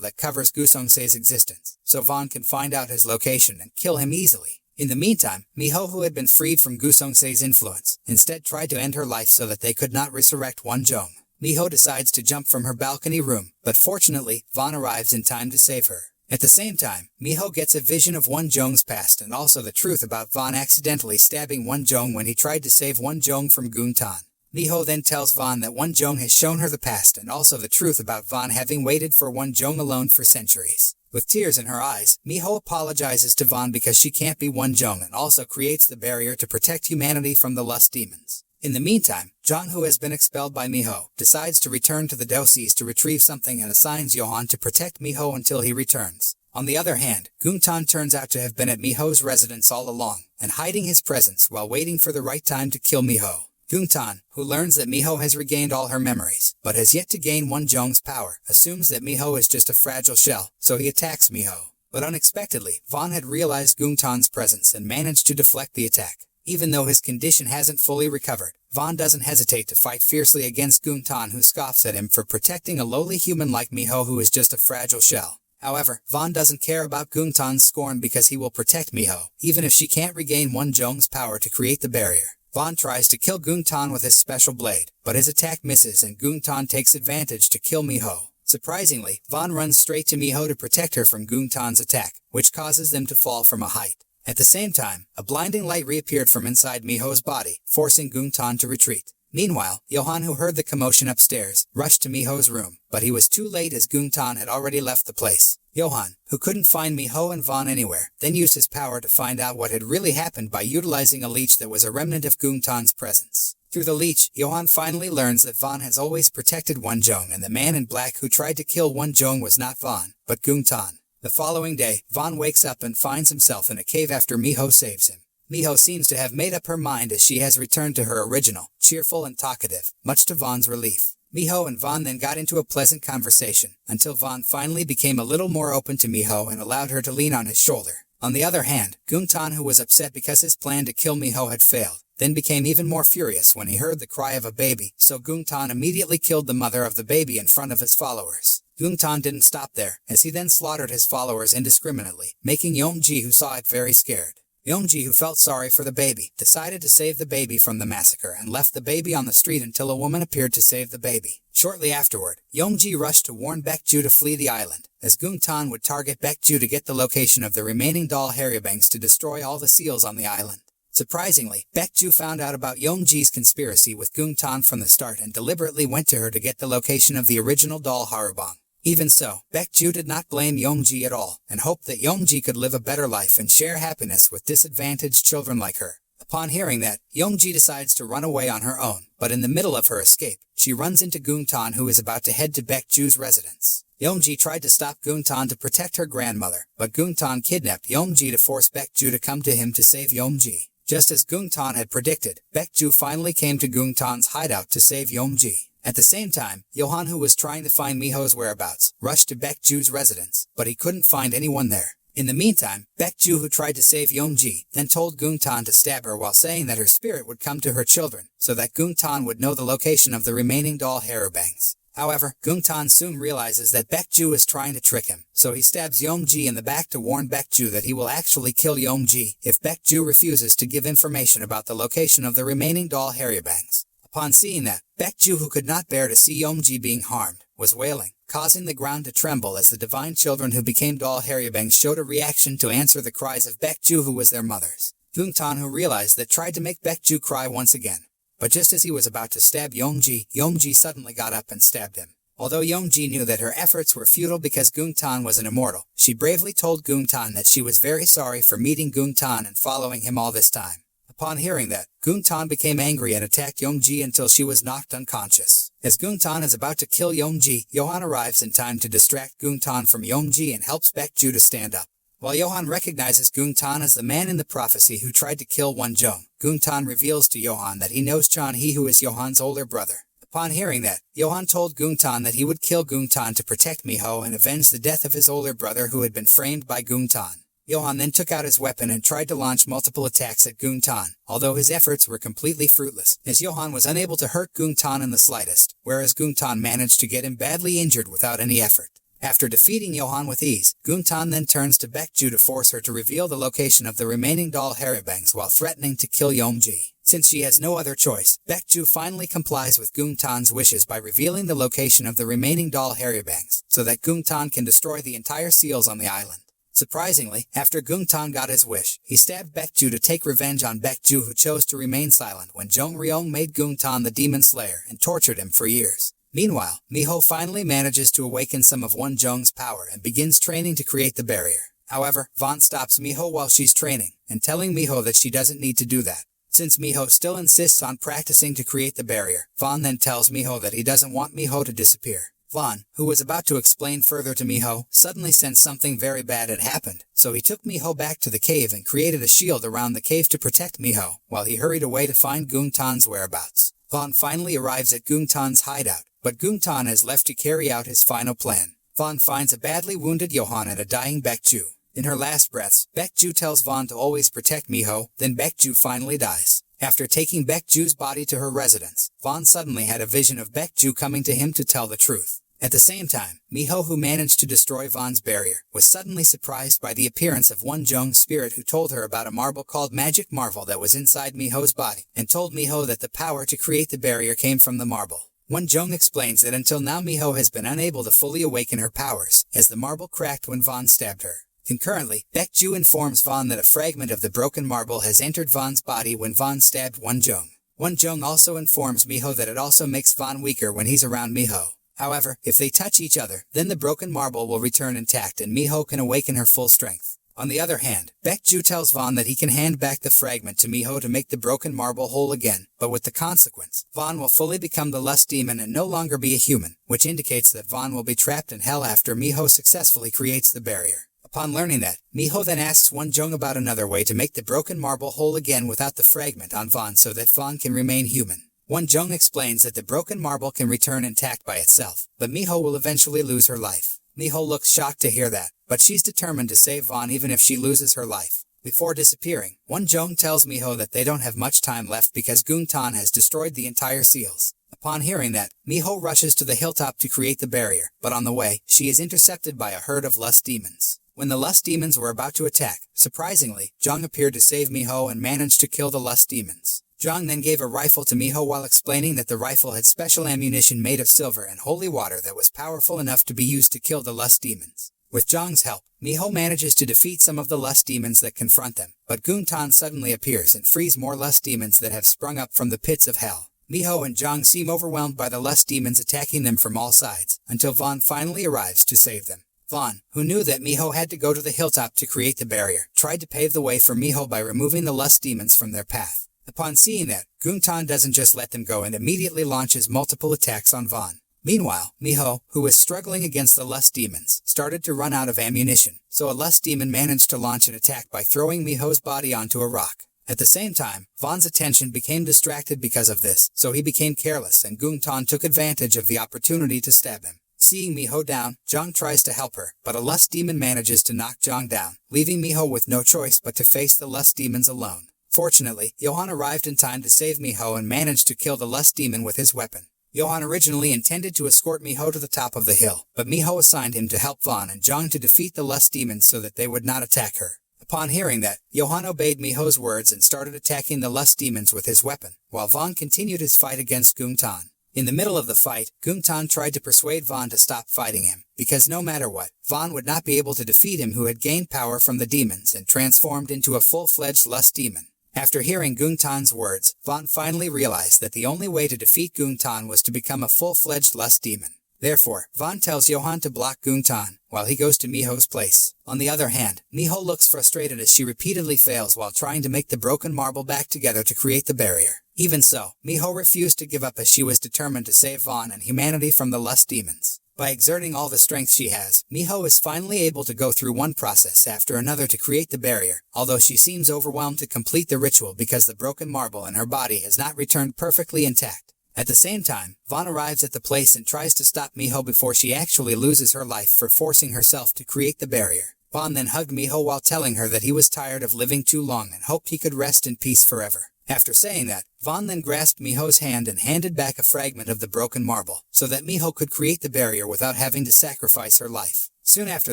that covers Gusongse's existence, so Vaughn can find out his location and kill him easily. In the meantime, Miho, who had been freed from Gusongse's influence, instead tried to end her life so that they could not resurrect Wonjong. Miho decides to jump from her balcony room, but fortunately, Vaughn arrives in time to save her. At the same time, Miho gets a vision of Wonjong's past and also the truth about Vaughn accidentally stabbing Wonjong when he tried to save Wonjong from Guntan. Miho then tells Vaughn that Wonjong has shown her the past and also the truth about Vaughn having waited for Wonjong alone for centuries. With tears in her eyes, Miho apologizes to Vaughn because she can't be Wonjong and also creates the barrier to protect humanity from the lust demons. In the meantime, John, who has been expelled by Miho, decides to return to the Dosis to retrieve something and assigns Johan to protect Miho until he returns. On the other hand, Guntan turns out to have been at Miho's residence all along, and hiding his presence while waiting for the right time to kill Miho. Guntan, who learns that Miho has regained all her memories, but has yet to gain Wonjong's power, assumes that Miho is just a fragile shell, so he attacks Miho. But unexpectedly, Vaughn had realized Guntan's presence and managed to deflect the attack. Even though his condition hasn't fully recovered, Vaughn doesn't hesitate to fight fiercely against Guntan, who scoffs at him for protecting a lowly human like Miho, who is just a fragile shell. However, Vaughn doesn't care about Guntan's scorn because he will protect Miho, even if she can't regain Wonjong's power to create the barrier. Vaughn tries to kill Guntan with his special blade, but his attack misses and Guntan takes advantage to kill Miho. Surprisingly, Vaughn runs straight to Miho to protect her from Guntan's attack, which causes them to fall from a height. At the same time, a blinding light reappeared from inside Miho's body, forcing Guntan to retreat. Meanwhile, Johan, who heard the commotion upstairs, rushed to Miho's room, but he was too late as Guntan had already left the place. Johan, who couldn't find Miho and Vaughn anywhere, then used his power to find out what had really happened by utilizing a leech that was a remnant of Guntan's presence. Through the leech, Johan finally learns that Vaughn has always protected Wonjong, and the man in black who tried to kill Wonjong was not Vaughn, but Guntan. The following day, Vaughn wakes up and finds himself in a cave after Miho saves him. Miho seems to have made up her mind as she has returned to her original, cheerful and talkative, much to Vaughn's relief. Miho and Vaughn then got into a pleasant conversation, until Vaughn finally became a little more open to Miho and allowed her to lean on his shoulder. On the other hand, Guntan, who was upset because his plan to kill Miho had failed, then became even more furious when he heard the cry of a baby, so Guntan immediately killed the mother of the baby in front of his followers. Guntan didn't stop there, as he then slaughtered his followers indiscriminately, making Yongji, who saw it, very scared. Yongji, who felt sorry for the baby, decided to save the baby from the massacre and left the baby on the street until a woman appeared to save the baby. Shortly afterward, Yongji rushed to warn Baekju to flee the island, as Guntan would target Baekju to get the location of the remaining doll Harrybanks to destroy all the seals on the island. Surprisingly, Baekju found out about Yongji's conspiracy with Guntan from the start and deliberately went to her to get the location of the original doll Harubang. Even so, Baekju did not blame Yongji at all, and hoped that Yongji could live a better life and share happiness with disadvantaged children like her. Upon hearing that, Yongji decides to run away on her own, but in the middle of her escape, she runs into Guntan, who is about to head to Baekju's residence. Yongji tried to stop Guntan to protect her grandmother, but Guntan kidnapped Yongji to force Baekju to come to him to save Yongji. Just as Guntan had predicted, Baekju finally came to Guntan's hideout to save Yongji. At the same time, Johan, who was trying to find Miho's whereabouts, rushed to Baekju's residence, but he couldn't find anyone there. In the meantime, Baekju, who tried to save Yongji, then told Guntan to stab her while saying that her spirit would come to her children, so that Guntan would know the location of the remaining doll Harrybanks. However, Guntan soon realizes that Baekju is trying to trick him, so he stabs Yongji in the back to warn Baekju that he will actually kill Yongji if Baekju refuses to give information about the location of the remaining doll Harrybanks. Upon seeing that, Baekju, who could not bear to see Yongji being harmed, was wailing, causing the ground to tremble as the divine children who became doll Harrybanks showed a reaction to answer the cries of Baekju, who was their mothers. Guntan, who realized that, tried to make Baekju cry once again. But just as he was about to stab Yongji, Yongji suddenly got up and stabbed him. Although Yongji knew that her efforts were futile because Guntan was an immortal, she bravely told Guntan that she was very sorry for meeting Guntan and following him all this time. Upon hearing that, Guntan became angry and attacked Yongji until she was knocked unconscious. As Guntan is about to kill Yongji, Johan arrives in time to distract Guntan from Yongji and helps Baekju to stand up. While Johan recognizes Gung-tan as the man in the prophecy who tried to kill Won-jung, Gung-tan reveals to Johan that he knows Chan-hee, who is Johan's older brother. Upon hearing that, Johan told Gung-tan that he would kill Gung-tan to protect Miho and avenge the death of his older brother who had been framed by Gung-tan. Johan then took out his weapon and tried to launch multiple attacks at Gung-tan, although his efforts were completely fruitless, as Johan was unable to hurt Gung-tan in the slightest, whereas Gung-tan managed to get him badly injured without any effort. After defeating Johan with ease, Gung-tan then turns to Baekju to force her to reveal the location of the remaining doll harabangs while threatening to kill Yeomji. Since she has no other choice, Baekju finally complies with Gung-tan's wishes by revealing the location of the remaining doll harabangs, so that Gung-tan can destroy the entire seals on the island. Surprisingly, after Gung-tan got his wish, he stabbed Baekju to take revenge on Baekju, who chose to remain silent when Jung Ryong made Gung-tan the demon slayer and tortured him for years. Meanwhile, Miho finally manages to awaken some of Won-jung's power and begins training to create the barrier. However, Vaughn stops Miho while she's training, and telling Miho that she doesn't need to do that. Since Miho still insists on practicing to create the barrier, Vaughn then tells Miho that he doesn't want Miho to disappear. Vaughn, who was about to explain further to Miho, suddenly sensed something very bad had happened, so he took Miho back to the cave and created a shield around the cave to protect Miho, while he hurried away to find Gung-tan's whereabouts. Vaughn finally arrives at Gung-tan's hideout, but Gung-tan has left to carry out his final plan. Vaughn finds a badly wounded Johan and a dying Baekju. In her last breaths, Baekju tells Vaughn to always protect Miho, then Baekju finally dies. After taking Baekju's body to her residence, Vaughn suddenly had a vision of Baekju coming to him to tell the truth. At the same time, Miho, who managed to destroy Vaughn's barrier, was suddenly surprised by the appearance of Won-jung's spirit, who told her about a marble called Magic Marvel that was inside Miho's body, and told Miho that the power to create the barrier came from the marble. Won-jung explains that until now Miho has been unable to fully awaken her powers, as the marble cracked when Vaughn stabbed her. Concurrently, Baekju informs Vaughn that a fragment of the broken marble has entered Vaughn's body when Vaughn stabbed Won-jung. Won-jung also informs Miho that it also makes Vaughn weaker when he's around Miho. However, if they touch each other, then the broken marble will return intact and Miho can awaken her full strength. On the other hand, Baekju tells Vaughn that he can hand back the fragment to Miho to make the broken marble whole again, but with the consequence, Vaughn will fully become the lust demon and no longer be a human, which indicates that Vaughn will be trapped in hell after Miho successfully creates the barrier. Upon learning that, Miho then asks Won-jung about another way to make the broken marble whole again without the fragment on Vaughn so that Vaughn can remain human. Won-jung explains that the broken marble can return intact by itself, but Miho will eventually lose her life. Miho looks shocked to hear that, but she's determined to save Vaughn even if she loses her life. Before disappearing, Won-jung tells Miho that they don't have much time left because Gung-tan has destroyed the entire seals. Upon hearing that, Miho rushes to the hilltop to create the barrier, but on the way, she is intercepted by a herd of lust demons. When the lust demons were about to attack, surprisingly, Jung appeared to save Miho and managed to kill the lust demons. Jung then gave a rifle to Miho while explaining that the rifle had special ammunition made of silver and holy water that was powerful enough to be used to kill the lust demons. With Jung's help, Miho manages to defeat some of the lust demons that confront them, but Gung-tan suddenly appears and frees more lust demons that have sprung up from the pits of hell. Miho and Jung seem overwhelmed by the lust demons attacking them from all sides, until Vaughn finally arrives to save them. Vaughn, who knew that Miho had to go to the hilltop to create the barrier, tried to pave the way for Miho by removing the lust demons from their path. Upon seeing that, Gung-tan doesn't just let them go and immediately launches multiple attacks on Vaughn. Meanwhile, Miho, who was struggling against the lust demons, started to run out of ammunition, so a lust demon managed to launch an attack by throwing Miho's body onto a rock. At the same time, Vaughn's attention became distracted because of this, so he became careless and Gung-tan took advantage of the opportunity to stab him. Seeing Miho down, Jung tries to help her, but a lust demon manages to knock Jung down, leaving Miho with no choice but to face the lust demons alone. Fortunately, Johan arrived in time to save Miho and managed to kill the lust demon with his weapon. Johan originally intended to escort Miho to the top of the hill, but Miho assigned him to help Vaughn and Jung to defeat the lust demons so that they would not attack her. Upon hearing that, Johan obeyed Miho's words and started attacking the lust demons with his weapon, while Vaughn continued his fight against Gung-tan. In the middle of the fight, Gung-tan tried to persuade Vaughn to stop fighting him, because no matter what, Vaughn would not be able to defeat him who had gained power from the demons and transformed into a full-fledged lust demon. After hearing Gung-tan's words, Vaughn finally realized that the only way to defeat Gung-tan was to become a full-fledged lust demon. Therefore, Vaughn tells Johan to block Gung-tan, while he goes to Miho's place. On the other hand, Miho looks frustrated as she repeatedly fails while trying to make the broken marble back together to create the barrier. Even so, Miho refused to give up as she was determined to save Vaughn and humanity from the lust demons. By exerting all the strength she has, Miho is finally able to go through one process after another to create the barrier, although she seems overwhelmed to complete the ritual because the broken marble in her body has not returned perfectly intact. At the same time, Vaughn arrives at the place and tries to stop Miho before she actually loses her life for forcing herself to create the barrier. Vaughn then hugged Miho while telling her that he was tired of living too long and hoped he could rest in peace forever. After saying that, Vaughn then grasped Miho's hand and handed back a fragment of the broken marble, so that Miho could create the barrier without having to sacrifice her life. Soon after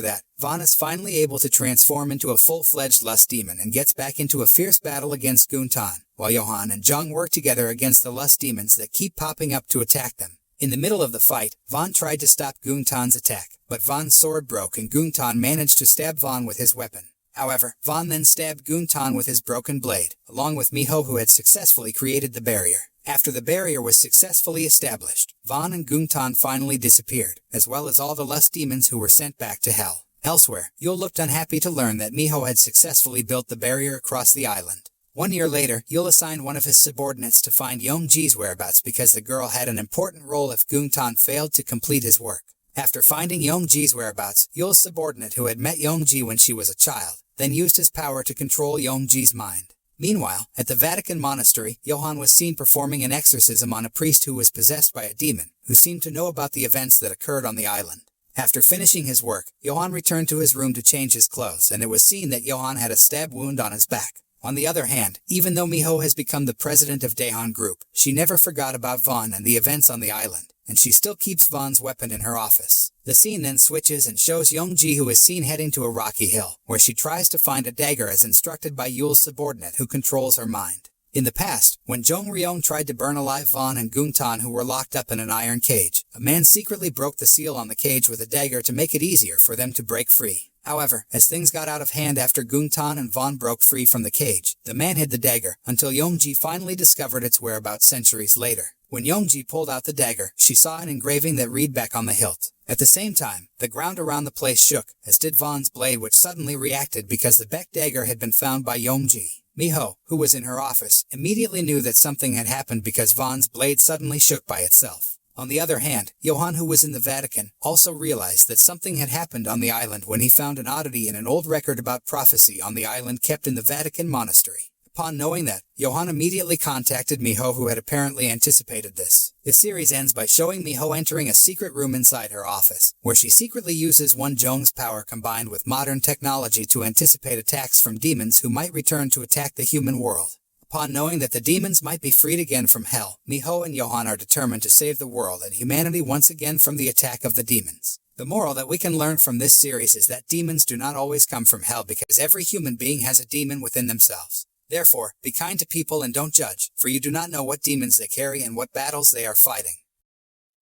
that, Vaughn is finally able to transform into a full-fledged lust demon and gets back into a fierce battle against Guntan, while Johan and Jung work together against the lust demons that keep popping up to attack them. In the middle of the fight, Vaughn tried to stop Guntan's attack, but Vaughn's sword broke and Guntan managed to stab Vaughn with his weapon. However, Vaughn then stabbed Guntan with his broken blade, along with Miho who had successfully created the barrier. After the barrier was successfully established, Vaughn and Guntan finally disappeared, as well as all the lust demons who were sent back to hell. Elsewhere, Yul looked unhappy to learn that Miho had successfully built the barrier across the island. 1 year later, Yul assigned one of his subordinates to find Yongji's whereabouts because the girl had an important role if Guntan failed to complete his work. After finding Yongji's whereabouts, Yul's subordinate who had met Yongji when she was a child, then used his power to control Yongji's mind. Meanwhile, at the Vatican monastery, Johann was seen performing an exorcism on a priest who was possessed by a demon, who seemed to know about the events that occurred on the island. After finishing his work, Johann returned to his room to change his clothes, and it was seen that Johann had a stab wound on his back. On the other hand, even though Miho has become the president of Daehan Group, she never forgot about Vaughn and the events on the island, and she still keeps Vaughn's weapon in her office. The scene then switches and shows Yongji who is seen heading to a rocky hill, where she tries to find a dagger as instructed by Yul's subordinate who controls her mind. In the past, when Jong Ryong tried to burn alive Vaughn and Guntan who were locked up in an iron cage, a man secretly broke the seal on the cage with a dagger to make it easier for them to break free. However, as things got out of hand after Guntan and Vaughn broke free from the cage, the man hid the dagger until Yongji finally discovered its whereabouts centuries later. When Yongji pulled out the dagger, she saw an engraving that read back on the hilt. At the same time, the ground around the place shook, as did Vaughn's blade which suddenly reacted because the Beck dagger had been found by Yongji. Miho, who was in her office, immediately knew that something had happened because Vaughn's blade suddenly shook by itself. On the other hand, Johann, who was in the Vatican, also realized that something had happened on the island when he found an oddity in an old record about prophecy on the island kept in the Vatican monastery. Upon knowing that, Johann immediately contacted Miho, who had apparently anticipated this. The series ends by showing Miho entering a secret room inside her office, where she secretly uses One Jong's power combined with modern technology to anticipate attacks from demons who might return to attack the human world. Upon knowing that the demons might be freed again from hell, Miho and Johann are determined to save the world and humanity once again from the attack of the demons. The moral that we can learn from this series is that demons do not always come from hell because every human being has a demon within themselves. Therefore, be kind to people and don't judge, for you do not know what demons they carry and what battles they are fighting.